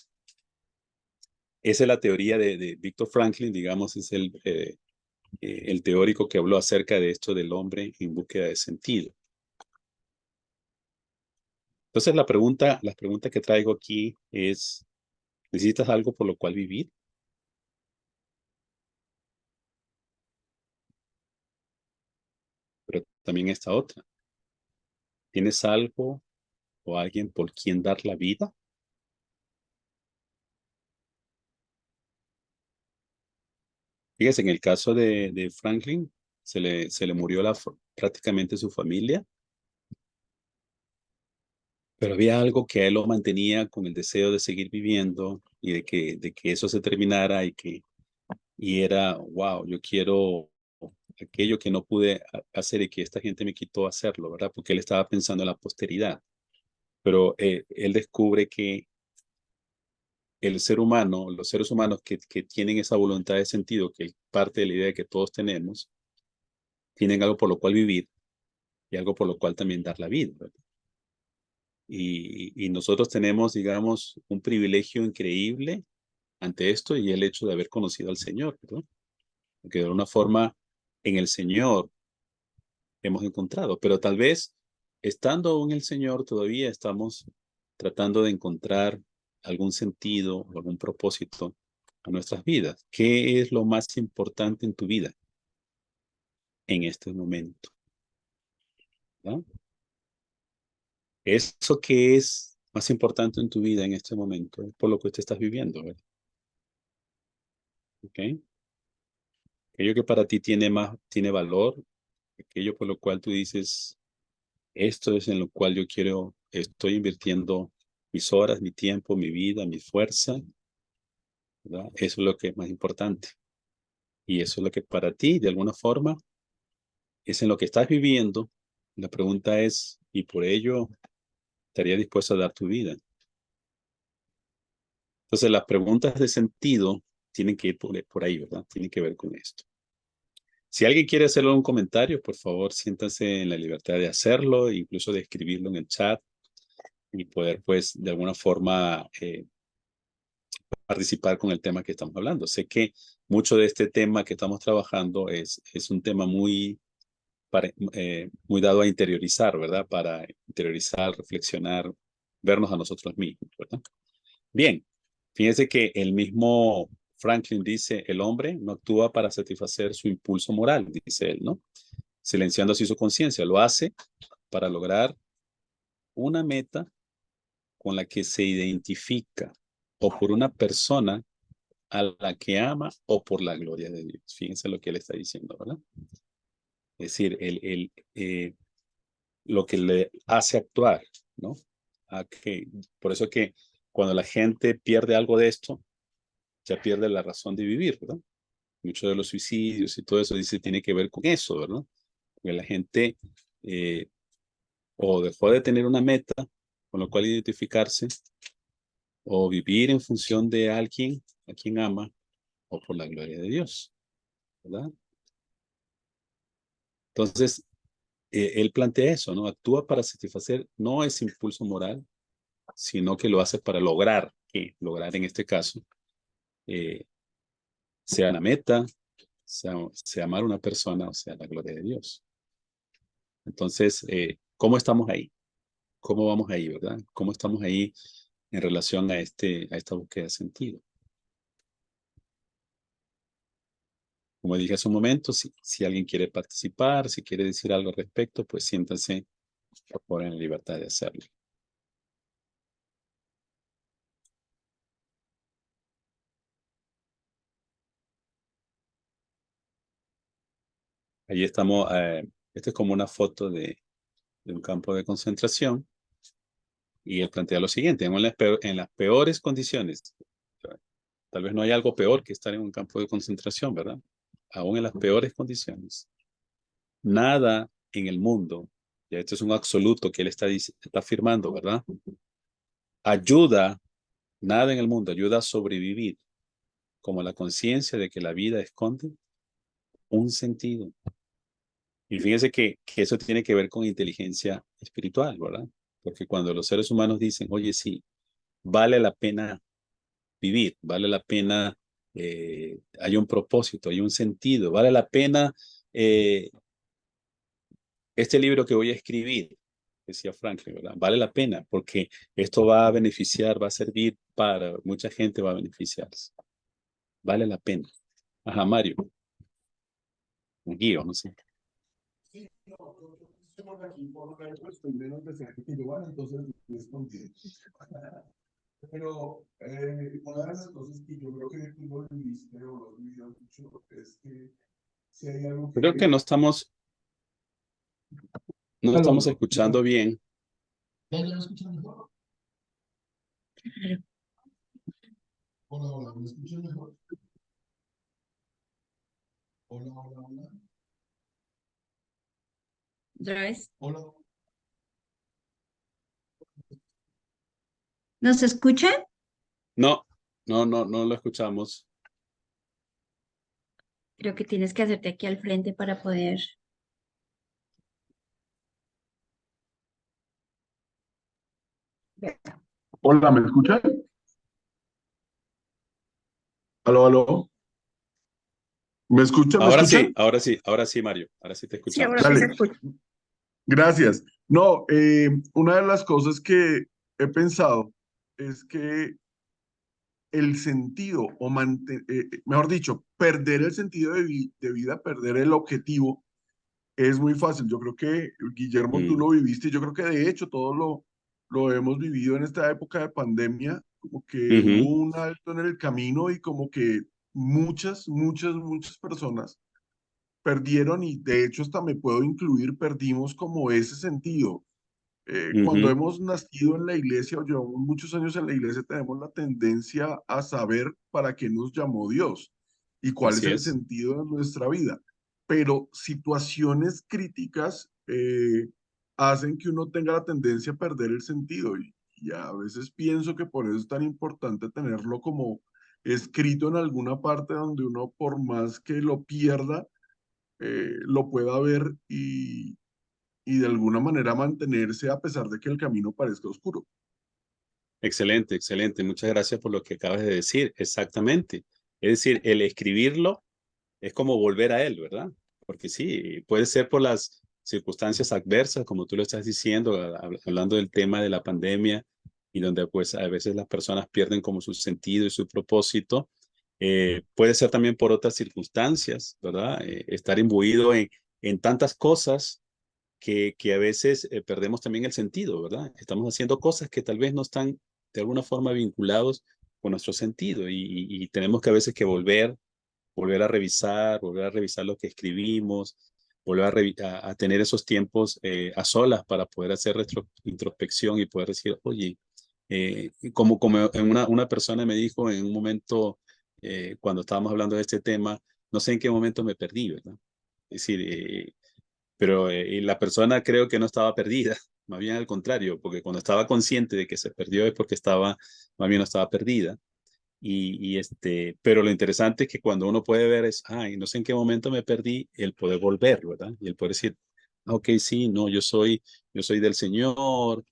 es la teoría de Viktor Franklin, digamos, es el teórico que habló acerca de esto del hombre en búsqueda de sentido. Entonces, la pregunta que traigo aquí es, ¿necesitas algo por lo cual vivir? Pero también esta otra. ¿Tienes algo o alguien por quien dar la vida? Fíjese, en el caso de Franklin, se le murió prácticamente su familia, pero había algo que a él lo mantenía con el deseo de seguir viviendo y de que eso se terminara y era, wow, yo quiero aquello que no pude hacer y que esta gente me quitó hacerlo, ¿verdad? Porque él estaba pensando en la posteridad. Pero él descubre que el ser humano, los seres humanos que tienen esa voluntad de sentido, que es parte de la idea que todos tenemos, tienen algo por lo cual vivir y algo por lo cual también dar la vida, ¿verdad? Y nosotros tenemos, digamos, un privilegio increíble ante esto, y el hecho de haber conocido al Señor, ¿verdad? Porque de alguna forma en el Señor hemos encontrado, pero tal vez estando en el Señor todavía estamos tratando de encontrar algún sentido o algún propósito a nuestras vidas. ¿Qué es lo más importante en tu vida en este momento? ¿No? Eso que es más importante en tu vida en este momento es por lo que usted estás viviendo, ¿verdad? ¿Ok? Aquello que para ti tiene valor, aquello por lo cual tú dices, esto es en lo cual estoy invirtiendo mis horas, mi tiempo, mi vida, mi fuerza, ¿verdad? Eso es lo que es más importante. Y eso es lo que para ti, de alguna forma, es en lo que estás viviendo. La pregunta es, ¿y por ello estarías dispuesto a dar tu vida? Entonces, las preguntas de sentido tienen que ir por ahí, ¿verdad? Tienen que ver con esto. Si alguien quiere hacer un comentario, por favor, siéntanse en la libertad de hacerlo, incluso de escribirlo en el chat y poder, pues, de alguna forma participar con el tema que estamos hablando. Sé que mucho de este tema que estamos trabajando es un tema muy dado a interiorizar, ¿verdad? Para interiorizar, reflexionar, vernos a nosotros mismos, ¿verdad? Bien, Fíjense que el mismo Franklin dice, el hombre no actúa para satisfacer su impulso moral, dice él, ¿no? Silenciando así su conciencia, lo hace para lograr una meta con la que se identifica o por una persona a la que ama o por la gloria de Dios. Fíjense lo que él está diciendo, ¿verdad? Es decir, lo que le hace actuar, ¿no? Por eso que cuando la gente pierde algo de esto, ya pierde la razón de vivir, ¿verdad? Muchos de los suicidios y todo eso dice tiene que ver con eso, ¿verdad? Porque la gente o dejó de tener una meta con la cual identificarse o vivir en función de alguien a quien ama o por la gloria de Dios, ¿verdad? Entonces, él plantea eso, ¿no? Actúa para satisfacer no ese impulso moral, sino que lo hace para lograr, lograr en este caso, sea la meta, sea amar a una persona o sea la gloria de Dios. Entonces, ¿cómo estamos ahí? ¿Cómo vamos ahí, verdad? ¿Cómo estamos ahí en relación a esta búsqueda de sentido? Como dije hace un momento, si alguien quiere participar, si quiere decir algo al respecto, pues siéntanse por favor en la libertad de hacerlo. Allí estamos, esta es como una foto de un campo de concentración y él plantea lo siguiente, en las peores condiciones, tal vez no hay algo peor que estar en un campo de concentración, ¿verdad? Aún en las peores condiciones. Nada en el mundo, ya esto es un absoluto que él está afirmando, ¿verdad? Nada en el mundo ayuda a sobrevivir como la conciencia de que la vida esconde un sentido. Y fíjense que eso tiene que ver con inteligencia espiritual, ¿verdad? Porque cuando los seres humanos dicen, oye, sí, vale la pena vivir, vale la pena, hay un propósito, hay un sentido, vale la pena este libro que voy a escribir, decía Franklin, ¿verdad? Vale la pena porque esto va a beneficiar, va a servir para mucha gente, va a beneficiarse. Vale la pena. Ajá, Mario. Un guío, no sé. Sí, no, yo por aquí por estoy menos de cerca que yo, bueno, entonces es contigo. Pero una de las cosas que yo creo que tú lo viviste o lo has vivido mucho es que si hay algo Creo que que... no estamos Aló, escuchando bien. ¿ya me escuchan mejor? Hola, hola, ¿me escuchan mejor? Hola, hola, hola. ¿Otra vez? Hola. ¿Nos escuchan? No, no lo escuchamos. Creo que tienes que hacerte aquí al frente para poder. Hola, ¿me escuchan? Aló, aló. ¿Me escuchan? ¿Me escuchan? Ahora sí, Mario. Ahora sí te Sí, ahora sí escuchamos. se Dale, escucha. gracias. No, una de las cosas que he pensado es que el sentido, mejor dicho, perder el sentido de vida, perder el objetivo, es muy fácil. Yo creo que, Guillermo, tú Mm, lo viviste, yo creo que de hecho todos lo hemos vivido en esta época de pandemia, como que hubo ujú, un alto en el camino y como que muchas personas perdieron y de hecho hasta me puedo incluir, perdimos como ese sentido. Cuando ujú, hemos nacido en la iglesia o llevamos muchos años en la iglesia, tenemos la tendencia a saber para qué nos llamó Dios y cuál es así el es. sentido de nuestra vida. Pero situaciones críticas hacen que uno tenga la tendencia a perder el sentido y a veces pienso que por eso es tan importante tenerlo como escrito en alguna parte donde uno, por más que lo pierda, lo pueda ver y de alguna manera mantenerse a pesar de que el camino parezca oscuro. Excelente, excelente. Muchas gracias por lo que acabas de decir. Exactamente. Es decir, el escribirlo es como volver a él, ¿verdad? Porque sí, puede ser por las circunstancias adversas, como tú lo estás diciendo, hablando del tema de la pandemia, y donde pues a veces las personas pierden como su sentido y su propósito. Puede ser también por otras circunstancias, ¿verdad? Estar imbuido en tantas cosas que a veces perdemos también el sentido, ¿verdad? Estamos haciendo cosas que tal vez no están de alguna forma vinculados con nuestro sentido y tenemos que a veces que volver a revisar lo que escribimos, volver a tener esos tiempos a solas para poder hacer introspección y poder decir, oye, como una persona me dijo en un momento, cuando estábamos hablando de este tema, no sé en qué momento me perdí, ¿verdad? Es decir, pero la persona creo que no estaba perdida, más bien al contrario, porque cuando estaba consciente de que se perdió es porque más bien no estaba perdida. Pero lo interesante es que cuando uno puede ver es, ay, no sé en qué momento me perdí, el poder volver, ¿verdad? Y el poder decir, ok, sí, no, yo soy del Señor,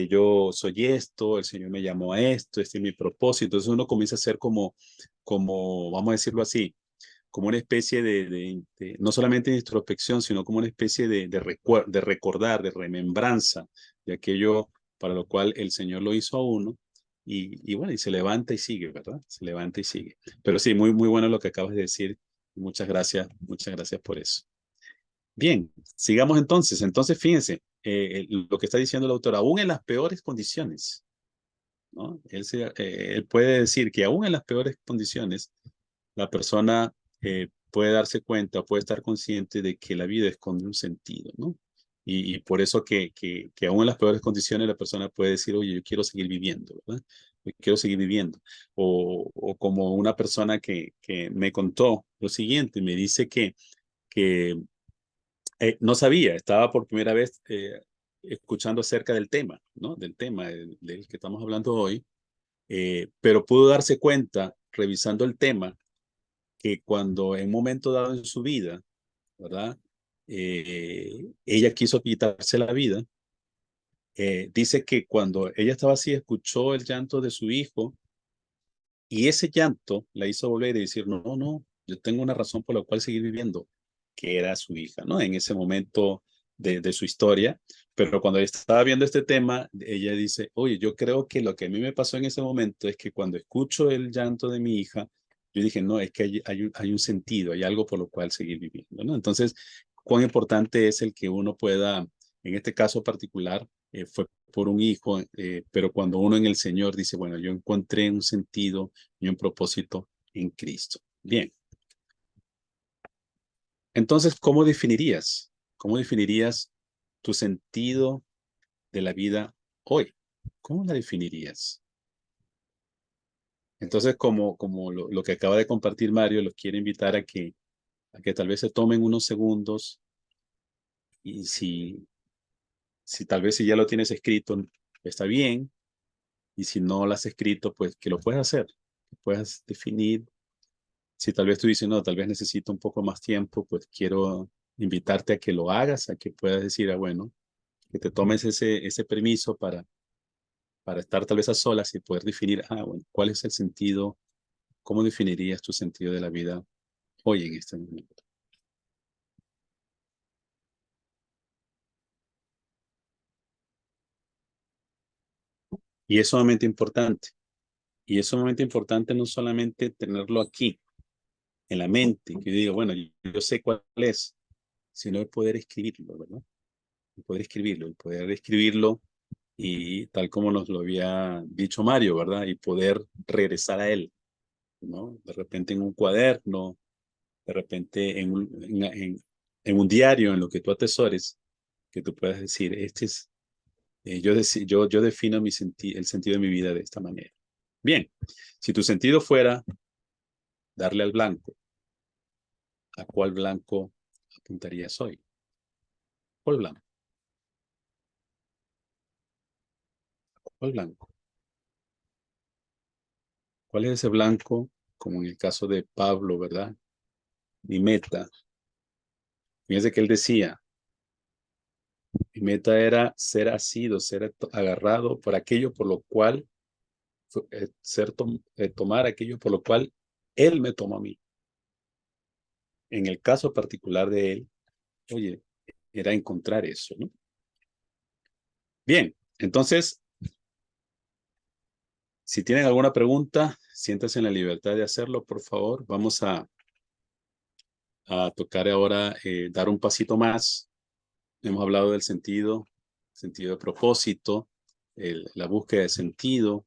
yo soy esto, el Señor me llamó a esto, este es mi propósito. Entonces uno comienza a ser vamos a decirlo así, como una especie no solamente de introspección, sino como una especie de recordar, de remembranza de aquello para lo cual el Señor lo hizo a uno. Y bueno, y se levanta y sigue, ¿verdad? Se levanta y sigue. Pero sí, muy, muy bueno lo que acabas de decir. Muchas gracias por eso. Bien, sigamos entonces. Entonces, fíjense, lo que está diciendo el autor, aún en las peores condiciones, ¿no? Él puede decir que aún en las peores condiciones, la persona puede darse cuenta, puede estar consciente de que la vida esconde un sentido, ¿no? Y por eso que aún en las peores condiciones la persona puede decir, oye, yo quiero seguir viviendo, ¿verdad? Yo quiero seguir viviendo. O como una persona que me contó lo siguiente, me dice que no sabía, estaba por primera vez escuchando acerca del tema, ¿no? Del tema del que estamos hablando hoy, pero pudo darse cuenta, revisando el tema, que cuando en un momento dado en su vida, ¿verdad? Ella quiso quitarse la vida. Dice que cuando ella estaba así, escuchó el llanto de su hijo y ese llanto la hizo volver y decir, no, no, yo tengo una razón por la cual seguir viviendo, que era su hija, ¿no? En ese momento de su historia. Pero cuando estaba viendo este tema, ella dice, oye, yo creo que lo que a mí me pasó en ese momento es que cuando escucho el llanto de mi hija, yo dije, no, es que hay un sentido, hay algo por lo cual seguir viviendo, ¿no? Entonces, cuán importante es el que uno pueda, en este caso particular, fue por un hijo, pero cuando uno en el Señor dice, bueno, yo encontré un sentido y un propósito en Cristo. Bien. Entonces, ¿cómo definirías tu sentido de la vida hoy? ¿Cómo la definirías? Entonces, como lo que acaba de compartir Mario, los quiero invitar a que tal vez se tomen unos segundos y si tal vez si ya lo tienes escrito, está bien, y si no lo has escrito, pues que lo puedas hacer, que puedas definir. Si tal vez tú dices, no, tal vez necesito un poco más tiempo, pues quiero invitarte a que lo hagas, a que puedas decir, bueno, que te tomes ese permiso para estar tal vez a solas y poder definir, bueno, ¿cuál es el sentido? ¿Cómo definirías tu sentido de la vida hoy en este momento? Y es sumamente importante. Y es sumamente importante no solamente tenerlo aquí, en la mente, que yo diga, bueno, yo sé cuál es, sino el poder escribirlo, ¿verdad? El poder escribirlo y tal como nos lo había dicho Mario, ¿verdad? Y poder regresar a él, ¿no? De repente en un cuaderno, de repente en un diario, en lo que tú atesores, que tú puedas decir, yo defino el sentido de mi vida de esta manera. Bien, si tu sentido fuera darle al blanco, ¿a cuál blanco apuntarías hoy? ¿Cuál blanco? ¿Cuál blanco? ¿Cuál es ese blanco? Como en el caso de Pablo, ¿verdad? Mi meta. Fíjense que él decía, mi meta era ser asido, ser agarrado por aquello por lo cual, tomar aquello por lo cual él me tomó a mí. En el caso particular de él, oye, era encontrar eso, ¿no? Bien, entonces, Si tienen alguna pregunta, siéntanse en la libertad de hacerlo, por favor. Vamos a tocar ahora, dar un pasito más. Hemos hablado del sentido de propósito, la búsqueda de sentido,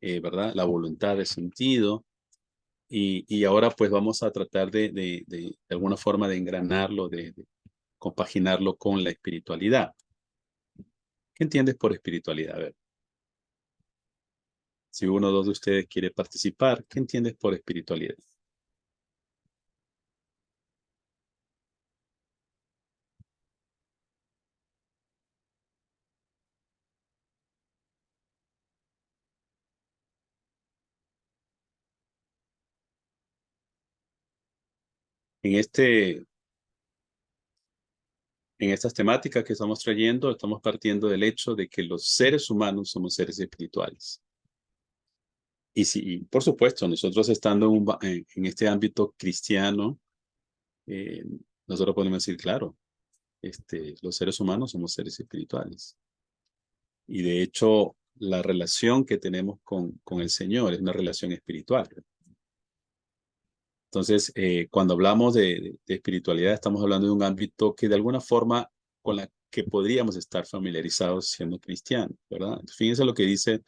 ¿verdad? La voluntad de sentido. Y ahora pues vamos a tratar de alguna forma de engranarlo, de compaginarlo con la espiritualidad. ¿Qué entiendes por espiritualidad? A ver. Si uno o dos de ustedes quiere participar, ¿qué entiendes por espiritualidad? En estas temáticas que estamos trayendo, estamos partiendo del hecho de que los seres humanos somos seres espirituales. Y si, por supuesto, nosotros estando en este ámbito cristiano, nosotros podemos decir, claro, los seres humanos somos seres espirituales. Y de hecho, la relación que tenemos con el Señor es una relación espiritual. Entonces, cuando hablamos de espiritualidad, estamos hablando de un ámbito que de alguna forma con la que podríamos estar familiarizados siendo cristianos, ¿verdad? Fíjense lo que dice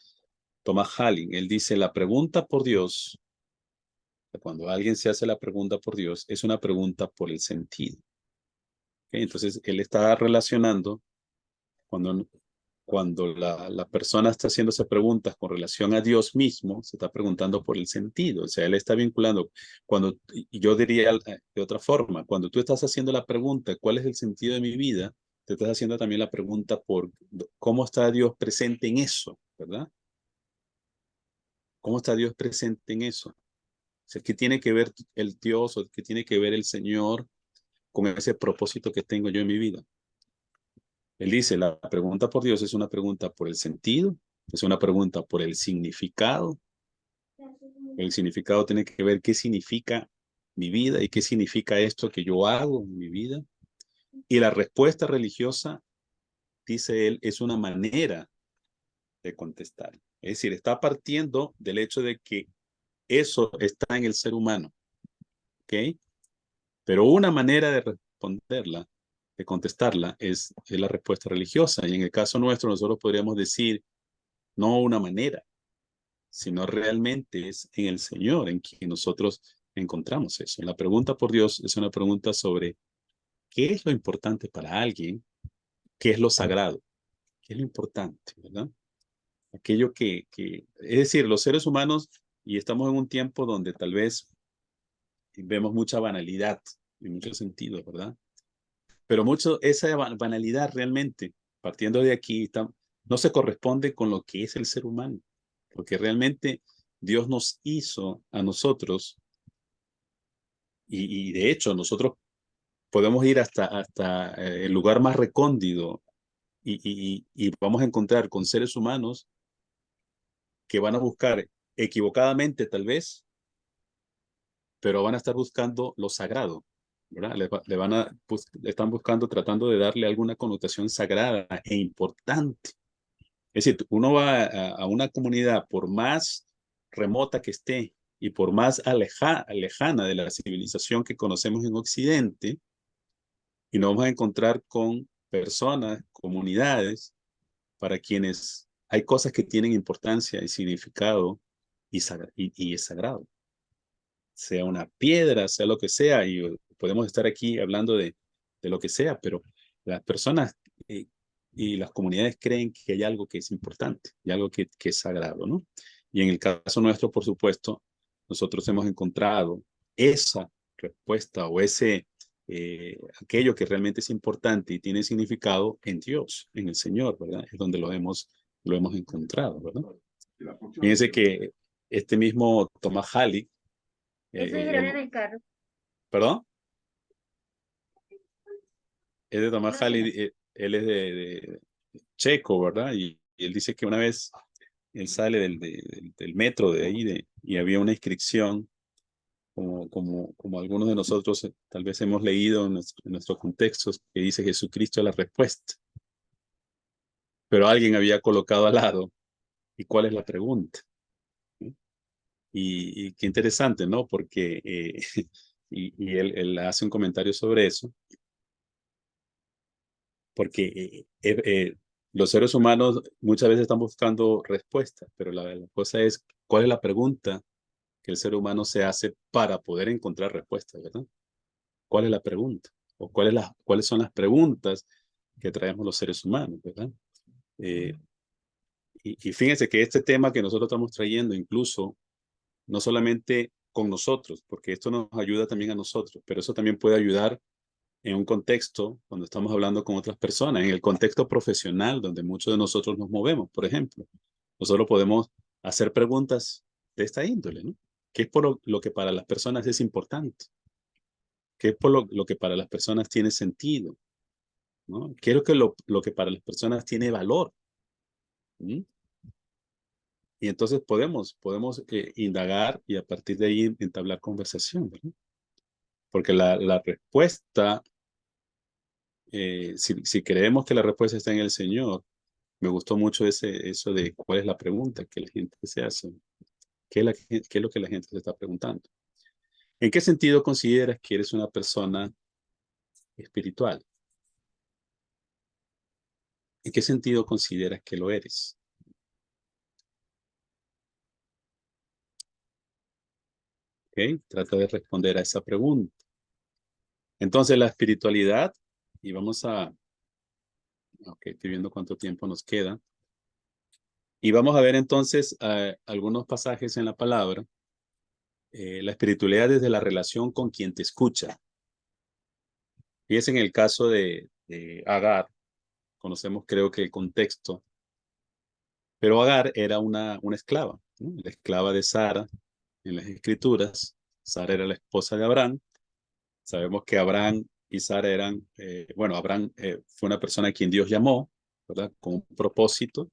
Thomas Halling. Él dice, la pregunta por Dios, cuando alguien se hace la pregunta por Dios, es una pregunta por el sentido. ¿Okay? Entonces, él está relacionando cuando la persona está haciéndose preguntas con relación a Dios mismo, se está preguntando por el sentido. O sea, él está vinculando. Y yo diría de otra forma, cuando tú estás haciendo la pregunta, ¿cuál es el sentido de mi vida? Te estás haciendo también la pregunta por cómo está Dios presente en eso, ¿verdad? ¿Cómo está Dios presente en eso? O sea, ¿qué tiene que ver el Dios o qué tiene que ver el Señor con ese propósito que tengo yo en mi vida? Él dice, la pregunta por Dios es una pregunta por el sentido, es una pregunta por el significado. El significado tiene que ver qué significa mi vida y qué significa esto que yo hago en mi vida. Y la respuesta religiosa, dice él, es una manera de contestar. Es decir, está partiendo del hecho de que eso está en el ser humano. ¿Ok? Pero una manera de responderla, de contestarla, es la respuesta religiosa. Y en el caso nuestro, nosotros podríamos decir, no una manera, sino realmente es en el Señor en quien nosotros encontramos eso. La pregunta por Dios es una pregunta sobre qué es lo importante para alguien, qué es lo sagrado, qué es lo importante, ¿verdad? Aquello es decir, los seres humanos, y estamos en un tiempo donde tal vez vemos mucha banalidad en muchos sentidos, ¿verdad? Pero esa banalidad realmente, partiendo de aquí, no se corresponde con lo que es el ser humano, porque realmente Dios nos hizo a nosotros y de hecho nosotros podemos ir hasta el lugar más recóndito y vamos a encontrar con seres humanos que van a buscar equivocadamente tal vez, pero van a estar buscando lo sagrado, ¿verdad? Están buscando, tratando de darle alguna connotación sagrada e importante. Es decir, uno va a una comunidad, por más remota que esté y por más lejana de la civilización que conocemos en Occidente, y nos vamos a encontrar con personas, comunidades, para quienes hay cosas que tienen importancia y significado y es sagrado. Sea una piedra, sea lo que sea, y podemos estar aquí hablando de lo que sea, pero las personas y las comunidades creen que hay algo que es importante y algo que es sagrado, ¿no? Y en el caso nuestro, por supuesto, nosotros hemos encontrado esa respuesta o aquello que realmente es importante y tiene significado en Dios, en el Señor, ¿verdad? Es donde lo hemos encontrado, ¿verdad? Fíjense que este mismo Thomas Hallig, Eso dijeron en el carro. ¿perdón? Es de Thomas Hallig, él es de checo, ¿verdad? Y él dice que una vez él sale del metro de ahí y había una inscripción, como algunos de nosotros tal vez hemos leído en nuestros contextos, que dice Jesucristo es la respuesta. Pero alguien había colocado al lado, ¿y cuál es la pregunta? Y qué interesante, ¿no? Porque y él hace un comentario sobre eso, porque los seres humanos muchas veces están buscando respuestas, pero la cosa es, ¿cuál es la pregunta que el ser humano se hace para poder encontrar respuestas, ¿verdad? ¿Cuál es la pregunta? ¿O cuáles son las preguntas que traemos los seres humanos, ¿verdad? Y fíjense que este tema que nosotros estamos trayendo, incluso, no solamente con nosotros, porque esto nos ayuda también a nosotros, pero eso también puede ayudar en un contexto, cuando estamos hablando con otras personas, en el contexto profesional donde muchos de nosotros nos movemos, por ejemplo. Nosotros podemos hacer preguntas de esta índole, ¿no? ¿Qué es por lo que para las personas es importante? ¿Qué es por lo que para las personas tiene sentido? ¿No? ¿Qué es lo que para las personas tiene valor? ¿Mm? Y entonces podemos indagar y a partir de ahí entablar conversación, ¿verdad? Porque la respuesta, si creemos que la respuesta está en el Señor, me gustó mucho eso de cuál es la pregunta que la gente se hace. ¿Qué es lo que la gente se está preguntando? ¿En qué sentido consideras que eres una persona espiritual? ¿En qué sentido consideras que lo eres? ¿Ok? Trata de responder a esa pregunta. Entonces, la espiritualidad, y vamos ok, estoy viendo cuánto tiempo nos queda. Y vamos a ver entonces algunos pasajes en la palabra. La espiritualidad desde la relación con quien te escucha. Y es en el caso de Agar. Conocemos creo que el contexto. Pero Agar era una esclava, ¿no? La esclava de Sara en las escrituras. Sara era la esposa de Abraham. Sabemos que Abraham y Sara eran, bueno, Abraham fue una persona a quien Dios llamó, ¿verdad? Con un propósito.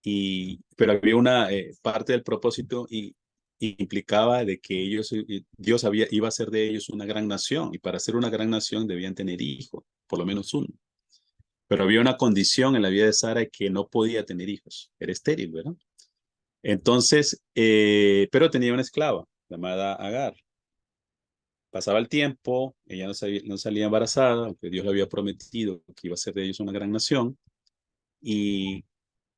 Pero había una parte del propósito y implicaba de que Dios iba a hacer de ellos una gran nación. Y para ser una gran nación debían tener hijos, por lo menos uno. Pero había una condición en la vida de Sara que no podía tener hijos. Era estéril, ¿verdad? Entonces, pero tenía una esclava llamada Agar. Pasaba el tiempo, ella no salía embarazada, aunque Dios le había prometido que iba a ser de ellos una gran nación. Y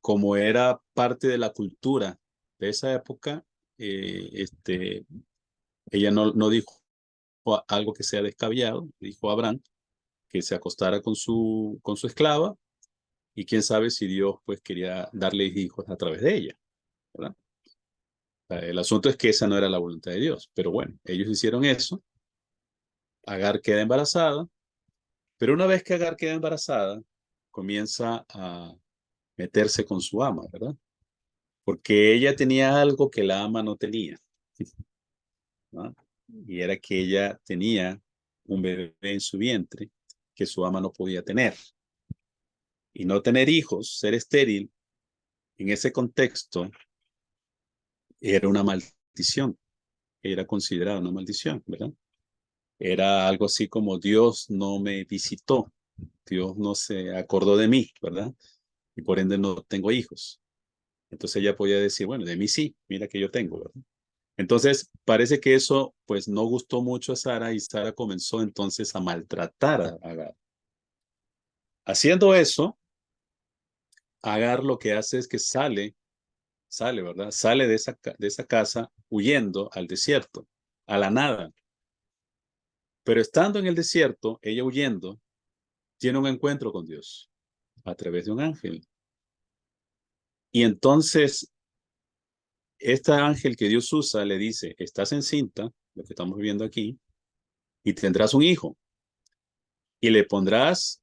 como era parte de la cultura de esa época, ella no dijo algo que sea descabellado, dijo a Abraham que se acostara con su esclava y quién sabe si Dios pues quería darle hijos a través de ella, ¿verdad? El asunto es que esa no era la voluntad de Dios, pero bueno, ellos hicieron eso, Agar queda embarazada, pero una vez que Agar queda embarazada, comienza a meterse con su ama, ¿verdad? Porque ella tenía algo que la ama no tenía, ¿no? Y era que ella tenía un bebé en su vientre que su ama no podía tener. Y no tener hijos, ser estéril, en ese contexto, era una maldición, era considerada una maldición, ¿verdad? Era algo así como Dios no me visitó, Dios no se acordó de mí, ¿verdad? Y por ende no tengo hijos. Entonces ella podía decir, bueno, de mí sí, mira que yo tengo, ¿verdad? Entonces parece que eso pues no gustó mucho a Sara y Sara comenzó entonces a maltratar a Agar. Haciendo eso, Agar lo que hace es que sale, ¿verdad? Sale de esa casa huyendo al desierto, a la nada. Pero estando en el desierto, ella huyendo, tiene un encuentro con Dios a través de un ángel. Y entonces, este ángel que Dios usa le dice, estás encinta, lo que estamos viendo aquí, y tendrás un hijo. Y le pondrás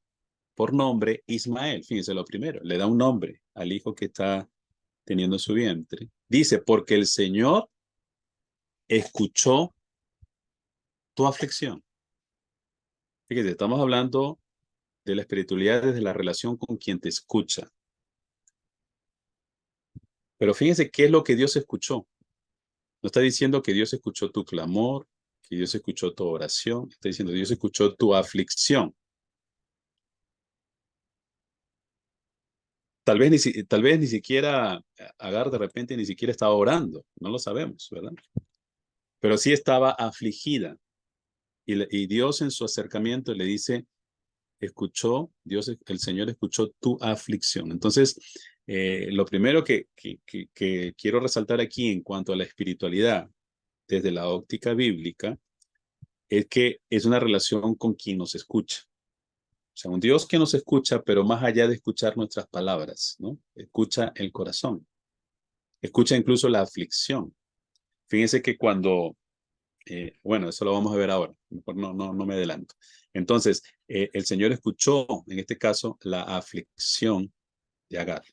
por nombre Ismael. Fíjense lo primero, le da un nombre al hijo que está teniendo en su vientre. Dice, porque el Señor escuchó tu aflicción. Fíjense, estamos hablando de la espiritualidad desde la relación con quien te escucha. Pero fíjense qué es lo que Dios escuchó. No está diciendo que Dios escuchó tu clamor, que Dios escuchó tu oración. Está diciendo Dios escuchó tu aflicción. Tal vez ni siquiera Agar de repente ni siquiera estaba orando, no lo sabemos, ¿verdad? Pero sí estaba afligida. Y Dios en su acercamiento le dice, el Señor escuchó tu aflicción. Entonces, lo primero que quiero resaltar aquí en cuanto a la espiritualidad, desde la óptica bíblica, es que es una relación con quien nos escucha. O sea, un Dios que nos escucha, pero más allá de escuchar nuestras palabras, ¿no? Escucha el corazón, escucha incluso la aflicción. Fíjense que cuando, bueno, eso lo vamos a ver ahora, mejor no me adelanto. Entonces, el Señor escuchó, en este caso, la aflicción de Agar.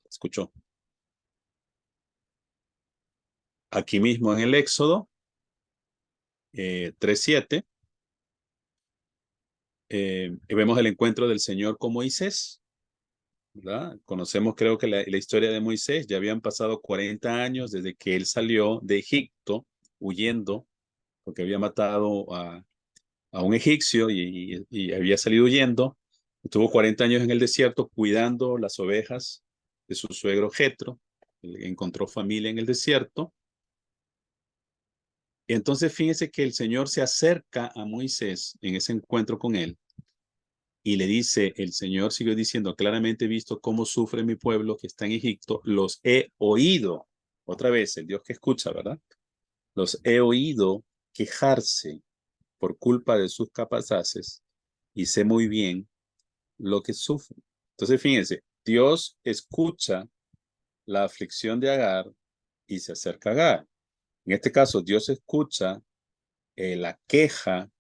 Escuchó. Aquí mismo en el Éxodo 3:7, vemos el encuentro del Señor con Moisés, ¿verdad? Conocemos, creo que la historia de Moisés. Ya habían pasado 40 años desde que él salió de Egipto huyendo, porque había matado a un egipcio y había salido huyendo. Estuvo 40 años en el desierto cuidando las ovejas de su suegro Jetro. Encontró familia en el desierto. Entonces, fíjense que el Señor se acerca a Moisés en ese encuentro con él y le dice, el Señor siguió diciendo, claramente he visto cómo sufre mi pueblo que está en Egipto, los he oído. Otra vez, el Dios que escucha, ¿verdad? Los he oído quejarse por culpa de sus capaces y sé muy bien lo que sufren. Entonces, fíjense, Dios escucha la aflicción de Agar y se acerca a Agar. En este caso, Dios escucha la queja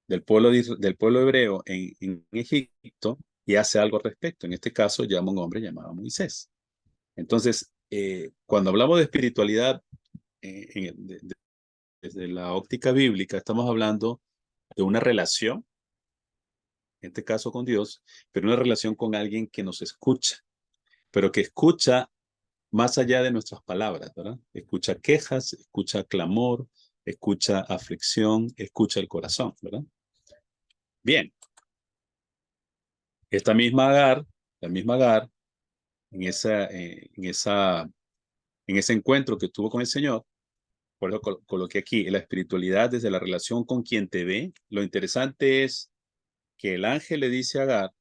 del pueblo hebreo en Egipto y hace algo al respecto. En este caso, llama a un hombre llamado Moisés. Entonces, cuando hablamos de espiritualidad desde la óptica bíblica, estamos hablando de una relación, en este caso con Dios, pero una relación con alguien que nos escucha, pero que escucha más allá de nuestras palabras, ¿verdad? Escucha quejas, escucha clamor, escucha aflicción, escucha el corazón, ¿verdad? Bien, esta misma Agar, la misma Agar, en ese encuentro que tuvo con el Señor, por eso coloqué aquí la espiritualidad desde la relación con quien te ve. Lo interesante es que el ángel le dice a Agar,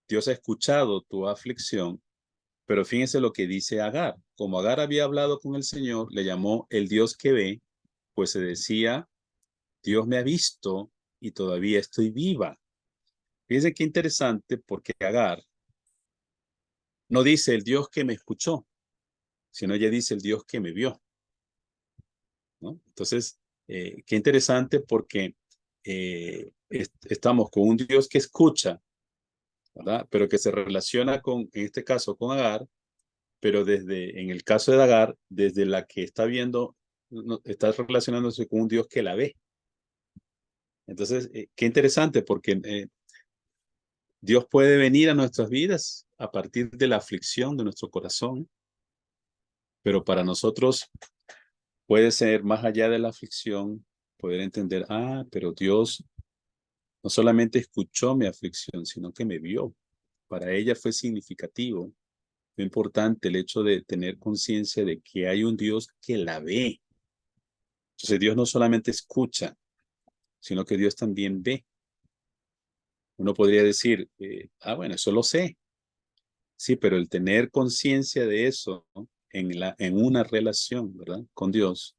Dios ha escuchado tu aflicción, pero fíjense lo que dice Agar. Como Agar había hablado con el Señor, le llamó el Dios que ve, pues se decía, Dios me ha visto y todavía estoy viva. Fíjense qué interesante, porque Agar no dice el Dios que me escuchó, sino ella dice el Dios que me vio, ¿no? Entonces, qué interesante, porque estamos con un Dios que escucha, ¿verdad? Pero que se relaciona con, en este caso, con Agar, pero en el caso de Agar, desde la que está viendo, está relacionándose con un Dios que la ve. Entonces, qué interesante, porque Dios puede venir a nuestras vidas a partir de la aflicción de nuestro corazón, pero para nosotros puede ser más allá de la aflicción, poder entender, pero Dios no solamente escuchó mi aflicción, sino que me vio. Para ella fue significativo, fue importante el hecho de tener conciencia de que hay un Dios que la ve. Entonces Dios no solamente escucha, sino que Dios también ve. Uno podría decir, bueno, eso lo sé. Sí, pero el tener conciencia de eso, ¿no? en una relación, ¿verdad? Con Dios,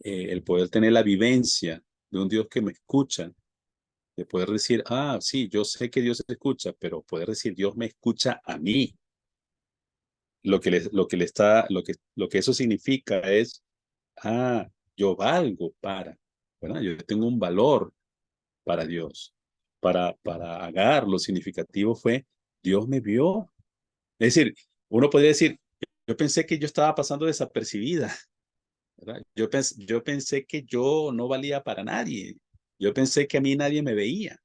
el poder tener la vivencia de un Dios que me escucha, de poder decir, sí, yo sé que Dios escucha, pero poder decir, Dios me escucha a mí. Lo que eso significa es, yo valgo ¿verdad? Yo tengo un valor para Dios. Para Agar, lo significativo fue, Dios me vio. Es decir, uno podría decir, yo pensé que yo estaba pasando desapercibida, ¿verdad? Yo pensé que yo no valía para nadie. Yo pensé que a mí nadie me veía.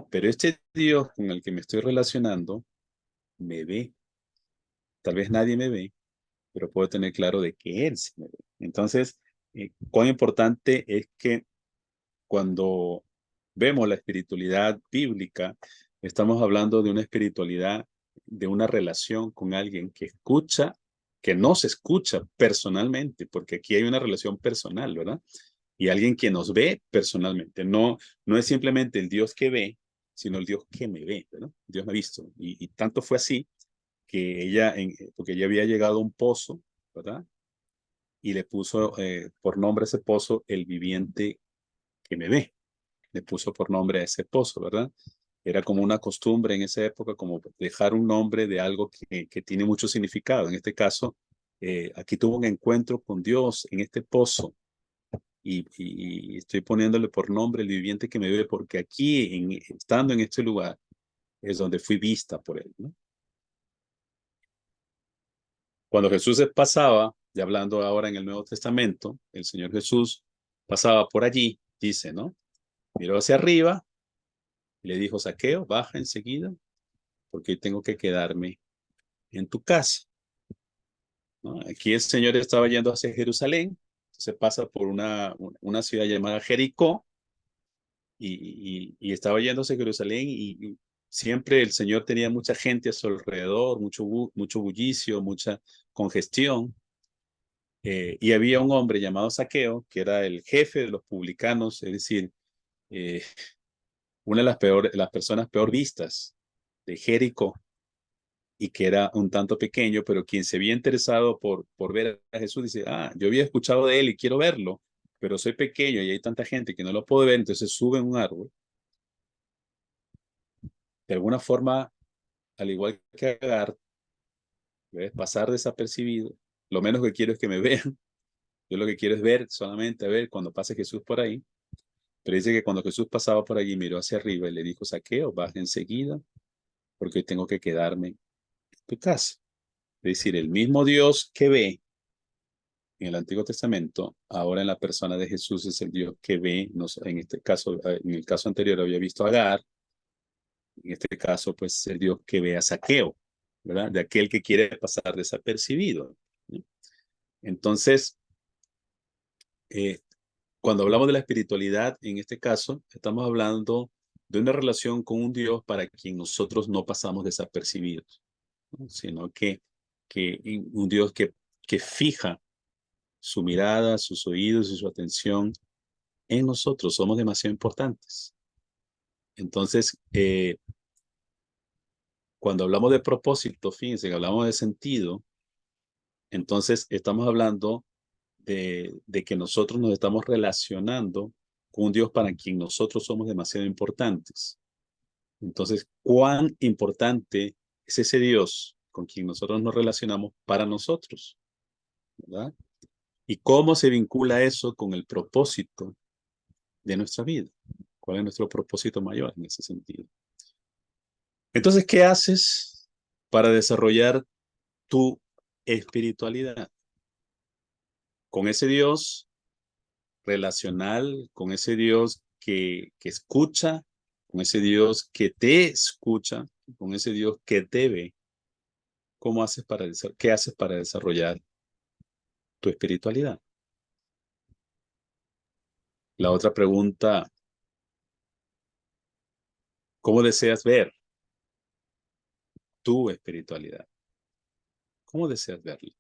Pero este Dios con el que me estoy relacionando me ve. Tal vez nadie me ve, pero puedo tener claro de que Él sí me ve. Entonces, cuán importante es que cuando vemos la espiritualidad bíblica, estamos hablando de una espiritualidad de una relación con alguien que escucha, que nos escucha personalmente, porque aquí hay una relación personal, ¿verdad? Y alguien que nos ve personalmente. No es simplemente el Dios que ve, sino el Dios que me ve, ¿verdad? Dios me ha visto. Y tanto fue así que ella, porque ella había llegado a un pozo, ¿verdad? Y le puso por nombre a ese pozo el viviente que me ve. Le puso por nombre a ese pozo, ¿verdad? Era como una costumbre en esa época, como dejar un nombre de algo que tiene mucho significado. En este caso, aquí tuvo un encuentro con Dios en este pozo. Y estoy poniéndole por nombre el viviente que me ve, porque aquí, estando en este lugar, es donde fui vista por él, ¿no? Cuando Jesús pasaba, y hablando ahora en el Nuevo Testamento, el Señor Jesús pasaba por allí, dice, ¿no? Miró hacia arriba y le dijo, Zaqueo, baja enseguida, porque tengo que quedarme en tu casa, ¿no? Aquí el Señor estaba yendo hacia Jerusalén, se pasa por una ciudad llamada Jericó, y estaba yendo hacia Jerusalén, y siempre el Señor tenía mucha gente a su alrededor, mucho bullicio, mucha congestión. Y había un hombre llamado Zaqueo, que era el jefe de los publicanos, es decir, eh, una de las personas peor vistas de Jericó, y que era un tanto pequeño, pero quien se había interesado por ver a Jesús dice, yo había escuchado de él y quiero verlo, pero soy pequeño y hay tanta gente que no lo puedo ver, entonces sube en un árbol. De alguna forma, al igual que Agar, debes pasar desapercibido. Lo menos que quiero es que me vean. Yo lo que quiero es ver, solamente ver cuando pase Jesús por ahí. Pero dice que cuando Jesús pasaba por allí, miró hacia arriba y le dijo, Zaqueo, baja enseguida, porque hoy tengo que quedarme en tu casa. Es decir, el mismo Dios que ve en el Antiguo Testamento, ahora en la persona de Jesús es el Dios que ve, en este caso, en el caso anterior había visto a Agar, en este caso, pues el Dios que ve a Zaqueo, ¿verdad? De aquel que quiere pasar desapercibido, ¿no? Entonces, cuando hablamos de la espiritualidad, en este caso, estamos hablando de una relación con un Dios para quien nosotros no pasamos desapercibidos, ¿no? Sino que un Dios que fija su mirada, sus oídos y su atención en nosotros. Somos demasiado importantes. Entonces, cuando hablamos de propósito, fíjense que hablamos de sentido, entonces estamos hablando de que nosotros nos estamos relacionando con un Dios para quien nosotros somos demasiado importantes. Entonces, ¿cuán importante es ese Dios con quien nosotros nos relacionamos para nosotros? ¿Verdad? ¿Y cómo se vincula eso con el propósito de nuestra vida? ¿Cuál es nuestro propósito mayor en ese sentido? Entonces, ¿qué haces para desarrollar tu espiritualidad? Con ese Dios relacional, con ese Dios que escucha, con ese Dios que te escucha, con ese Dios que te ve. ¿Qué haces para desarrollar tu espiritualidad? La otra pregunta, ¿cómo deseas ver tu espiritualidad? ¿Cómo deseas verla?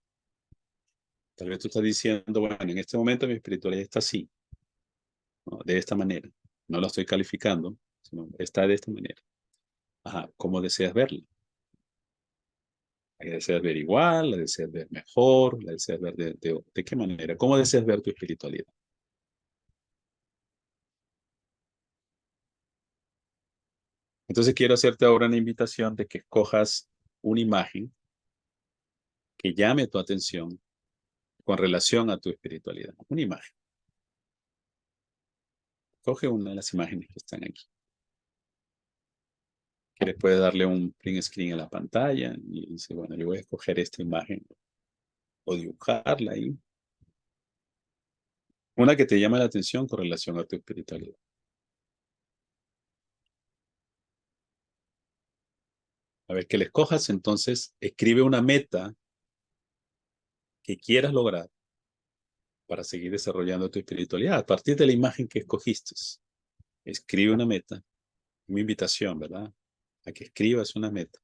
Tal vez tú estás diciendo, bueno, en este momento mi espiritualidad está así, ¿no? De esta manera. No la estoy calificando, sino está de esta manera. Ajá, ¿cómo deseas verla? ¿La deseas ver igual? ¿La deseas ver mejor? ¿La deseas ver de qué manera? ¿Cómo deseas ver tu espiritualidad? Entonces quiero hacerte ahora una invitación de que escojas una imagen que llame tu atención con relación a tu espiritualidad. Una imagen. Coge una de las imágenes que están aquí. Que puedes darle un print screen a la pantalla y dice, bueno, yo voy a escoger esta imagen o dibujarla ahí. Una que te llame la atención con relación a tu espiritualidad. A ver, que le escojas, entonces escribe una meta que quieras lograr para seguir desarrollando tu espiritualidad a partir de la imagen que escogiste. Escribe una meta, una invitación, ¿verdad? A que escribas una meta.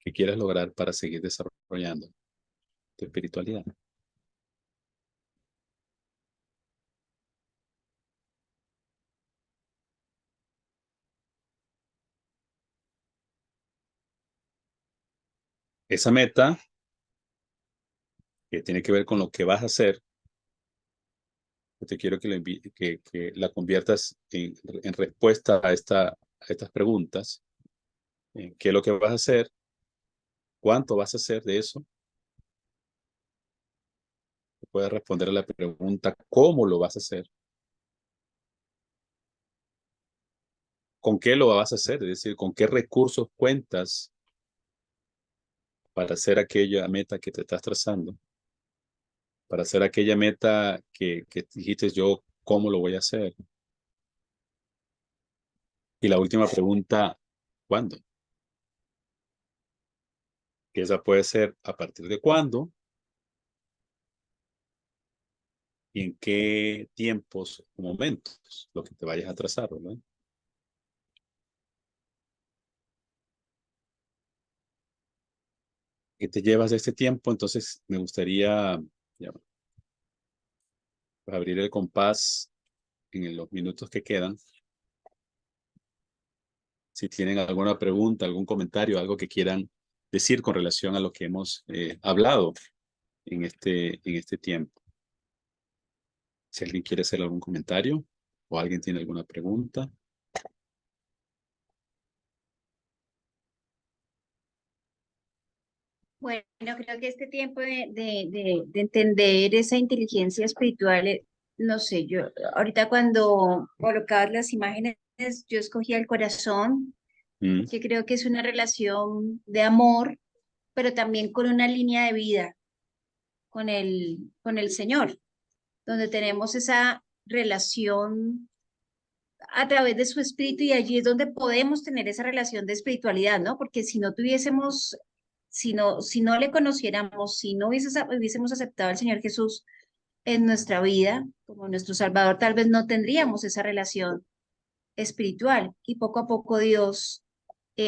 que quieras lograr para seguir desarrollando tu espiritualidad. Esa meta que tiene que ver con lo que vas a hacer, te quiero que la conviertas en respuesta a estas preguntas. ¿Qué es lo que vas a hacer? ¿Cuánto vas a hacer de eso? Puedes responder a la pregunta, ¿cómo lo vas a hacer? ¿Con qué lo vas a hacer? Es decir, ¿con qué recursos cuentas para hacer aquella meta que te estás trazando? Para hacer aquella meta que dijiste yo, ¿cómo lo voy a hacer? Y la última pregunta, ¿cuándo? Que esa puede ser a partir de cuándo y en qué tiempos o momentos lo que te vayas a trazar, ¿verdad? ¿Qué te llevas de este tiempo? Entonces me gustaría ya, pues, abrir el compás en los minutos que quedan. Si tienen alguna pregunta, algún comentario, algo que quieran decir con relación a lo que hemos hablado en este tiempo. Si alguien quiere hacer algún comentario o alguien tiene alguna pregunta. Bueno, creo que este tiempo de entender esa inteligencia espiritual, no sé, yo ahorita cuando colocabas las imágenes, yo escogía el corazón, Mm, que creo que es una relación de amor, pero también con una línea de vida con el Señor, donde tenemos esa relación a través de su espíritu y allí es donde podemos tener esa relación de espiritualidad, ¿no? Porque si no tuviésemos, si no le conociéramos, si no hubiésemos aceptado al Señor Jesús en nuestra vida como nuestro Salvador, tal vez no tendríamos esa relación espiritual y poco a poco Dios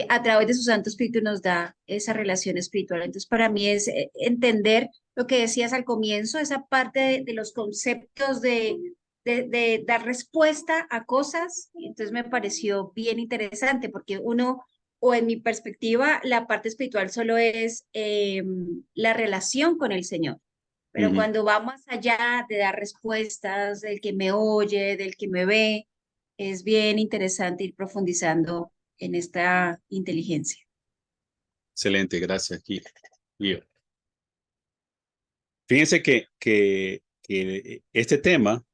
a través de su Santo Espíritu nos da esa relación espiritual. Entonces, para mí es entender lo que decías al comienzo, esa parte de los conceptos de dar respuesta a cosas. Entonces, me pareció bien interesante porque uno, o en mi perspectiva, la parte espiritual solo es la relación con el Señor. Pero ujú. cuando va más allá de dar respuestas, del que me oye, del que me ve, es bien interesante ir profundizando en esta inteligencia. Excelente, gracias, Guido. Fíjense que este tema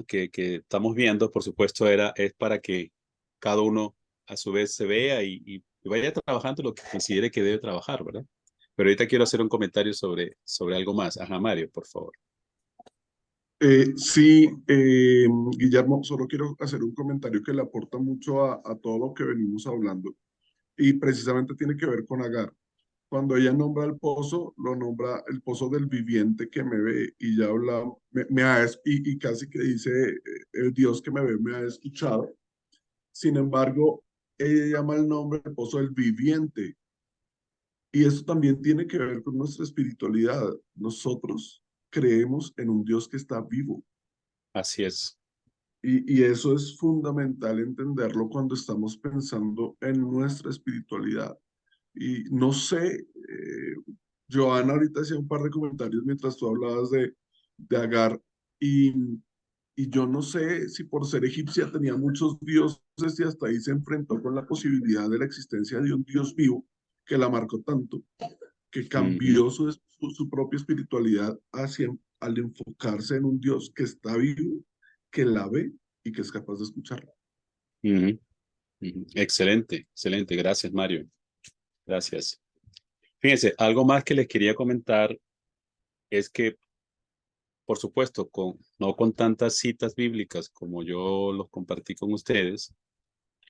que estamos viendo, por supuesto, es para que cada uno a su vez se vea y vaya trabajando lo que considere que debe trabajar, ¿verdad? Pero ahorita quiero hacer un comentario sobre algo más. Ajá, Mario, por favor. Sí, Guillermo, solo quiero hacer un comentario que le aporta mucho a todo lo que venimos hablando y precisamente tiene que ver con Agar. Cuando ella nombra el pozo, lo nombra el pozo del viviente que me ve y ya habla, y casi que dice, el Dios que me ve me ha escuchado. Sin embargo, ella llama el nombre el pozo del viviente y eso también tiene que ver con nuestra espiritualidad. Nosotros creemos en un Dios que está vivo. Así es. Y eso es fundamental entenderlo cuando estamos pensando en nuestra espiritualidad. Y no sé, Joana ahorita hacía un par de comentarios mientras tú hablabas de Agar y, y yo no sé si por ser egipcia tenía muchos dioses y hasta ahí se enfrentó con la posibilidad de la existencia de un Dios vivo que la marcó tanto, que Ujú, cambió su propia espiritualidad al enfocarse en un Dios que está vivo, que la ve y que es capaz de escucharla. ujú, ujú. Excelente, excelente. Gracias, Mario. Gracias. Fíjense, algo más que les quería comentar es que, por supuesto, no con tantas citas bíblicas como yo los compartí con ustedes,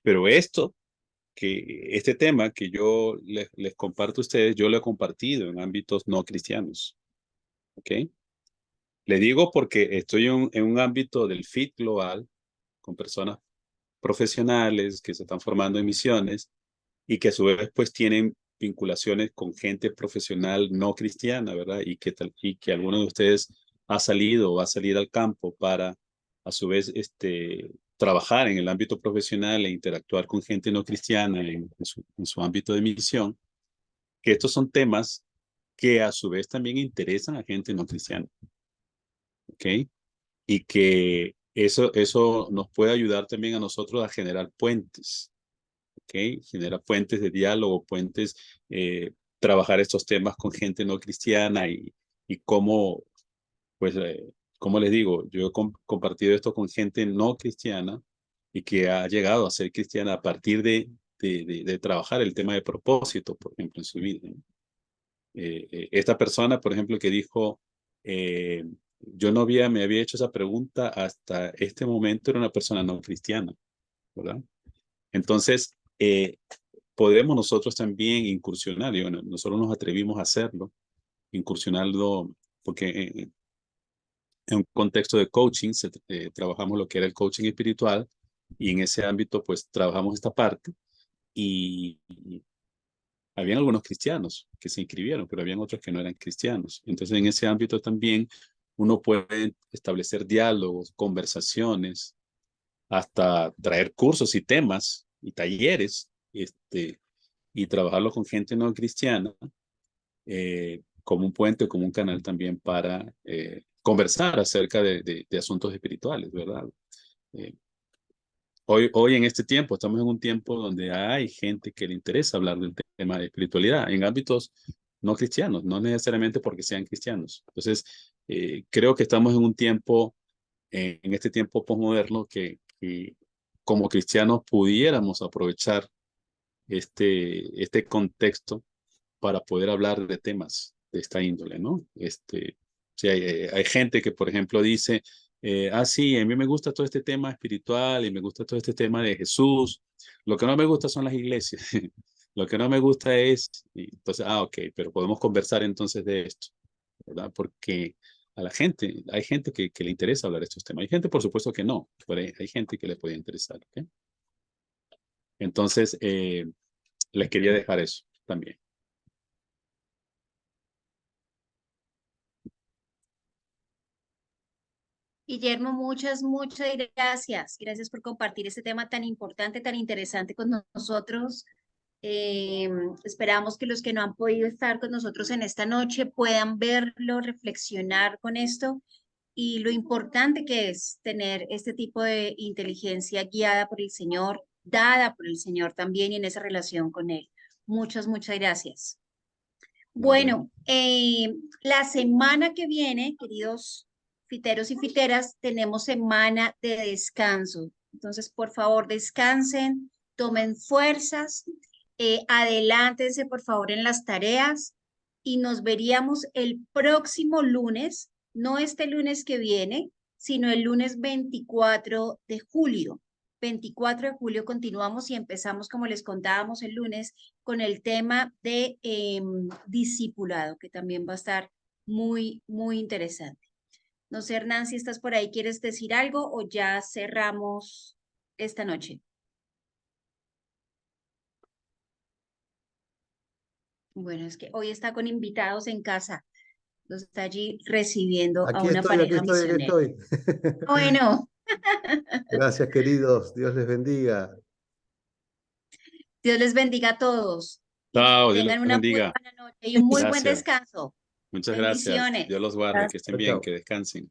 pero este tema que yo les comparto a ustedes, yo lo he compartido en ámbitos no cristianos. ¿Ok? Le digo porque estoy en un ámbito del FIT global con personas profesionales que se están formando en misiones y que a su vez pues tienen vinculaciones con gente profesional no cristiana, ¿verdad? Y que alguno de ustedes ha salido o va a salir al campo para, a su vez, trabajar en el ámbito profesional e interactuar con gente no cristiana en su ámbito de misión, que estos son temas que a su vez también interesan a gente no cristiana, ¿ok? Y que eso nos puede ayudar también a nosotros a generar puentes, ¿ok? Generar puentes de diálogo, puentes, trabajar estos temas con gente no cristiana y cómo, pues, como les digo, yo he compartido esto con gente no cristiana y que ha llegado a ser cristiana a partir de trabajar el tema de propósito, por ejemplo, en su vida, ¿no? Esta persona, por ejemplo, que dijo, yo no me había hecho esa pregunta hasta este momento, era una persona no cristiana, ¿verdad? Entonces, podemos nosotros también incursionar, y bueno, nosotros nos atrevimos a hacerlo, incursionarlo, porque en un contexto de coaching trabajamos lo que era el coaching espiritual, y en ese ámbito pues trabajamos esta parte, y habían algunos cristianos que se inscribieron, pero habían otros que no eran cristianos. Entonces, en ese ámbito también uno puede establecer diálogos, conversaciones, hasta traer cursos y temas y talleres, y trabajarlo con gente no cristiana, como un puente, como un canal también para conversar acerca de asuntos espirituales, ¿verdad? Hoy en este tiempo, estamos en un tiempo donde hay gente que le interesa hablar del tema de espiritualidad en ámbitos no cristianos, no necesariamente porque sean cristianos. Entonces, creo que estamos en un tiempo, en este tiempo posmoderno, que como cristianos pudiéramos aprovechar este contexto para poder hablar de temas de esta índole, ¿no? Sí, hay gente que, por ejemplo, dice, sí, a mí me gusta todo este tema espiritual y me gusta todo este tema de Jesús. Lo que no me gusta son las iglesias. Lo que no me gusta es, y entonces, ok, pero podemos conversar entonces de esto, ¿verdad? Porque a la gente, hay gente que le interesa hablar de estos temas. Hay gente, por supuesto, que no, pero hay gente que le puede interesar, ¿ok? Entonces, les quería dejar eso también. Guillermo, muchas gracias. Gracias por compartir este tema tan importante, tan interesante con nosotros. Esperamos que los que no han podido estar con nosotros en esta noche puedan verlo, reflexionar con esto y lo importante que es tener este tipo de inteligencia guiada por el Señor, dada por el Señor también y en esa relación con Él. Muchas gracias. Bueno, la semana que viene, queridos fiteros y fiteras, tenemos semana de descanso. Entonces, por favor, descansen, tomen fuerzas, adelántense, por favor, en las tareas y nos veríamos el próximo lunes, no este lunes que viene, sino el lunes 24 de julio. 24 de julio continuamos y empezamos, como les contábamos el lunes, con el tema de discipulado, que también va a estar muy interesante. No sé, Hernán, si estás por ahí, ¿quieres decir algo o ya cerramos esta noche? Bueno, es que hoy está con invitados en casa. Los está allí recibiendo a una pareja misionera. Aquí estoy. Bueno. Gracias, queridos. Dios les bendiga. Dios les bendiga a todos. Chao, Dios Tengan los una bendiga. muy buena noche y un muy buen Gracias. descanso. Muchas gracias. Bendiciones. Dios los guarde, que estén Chao, bien, chao. que descansen.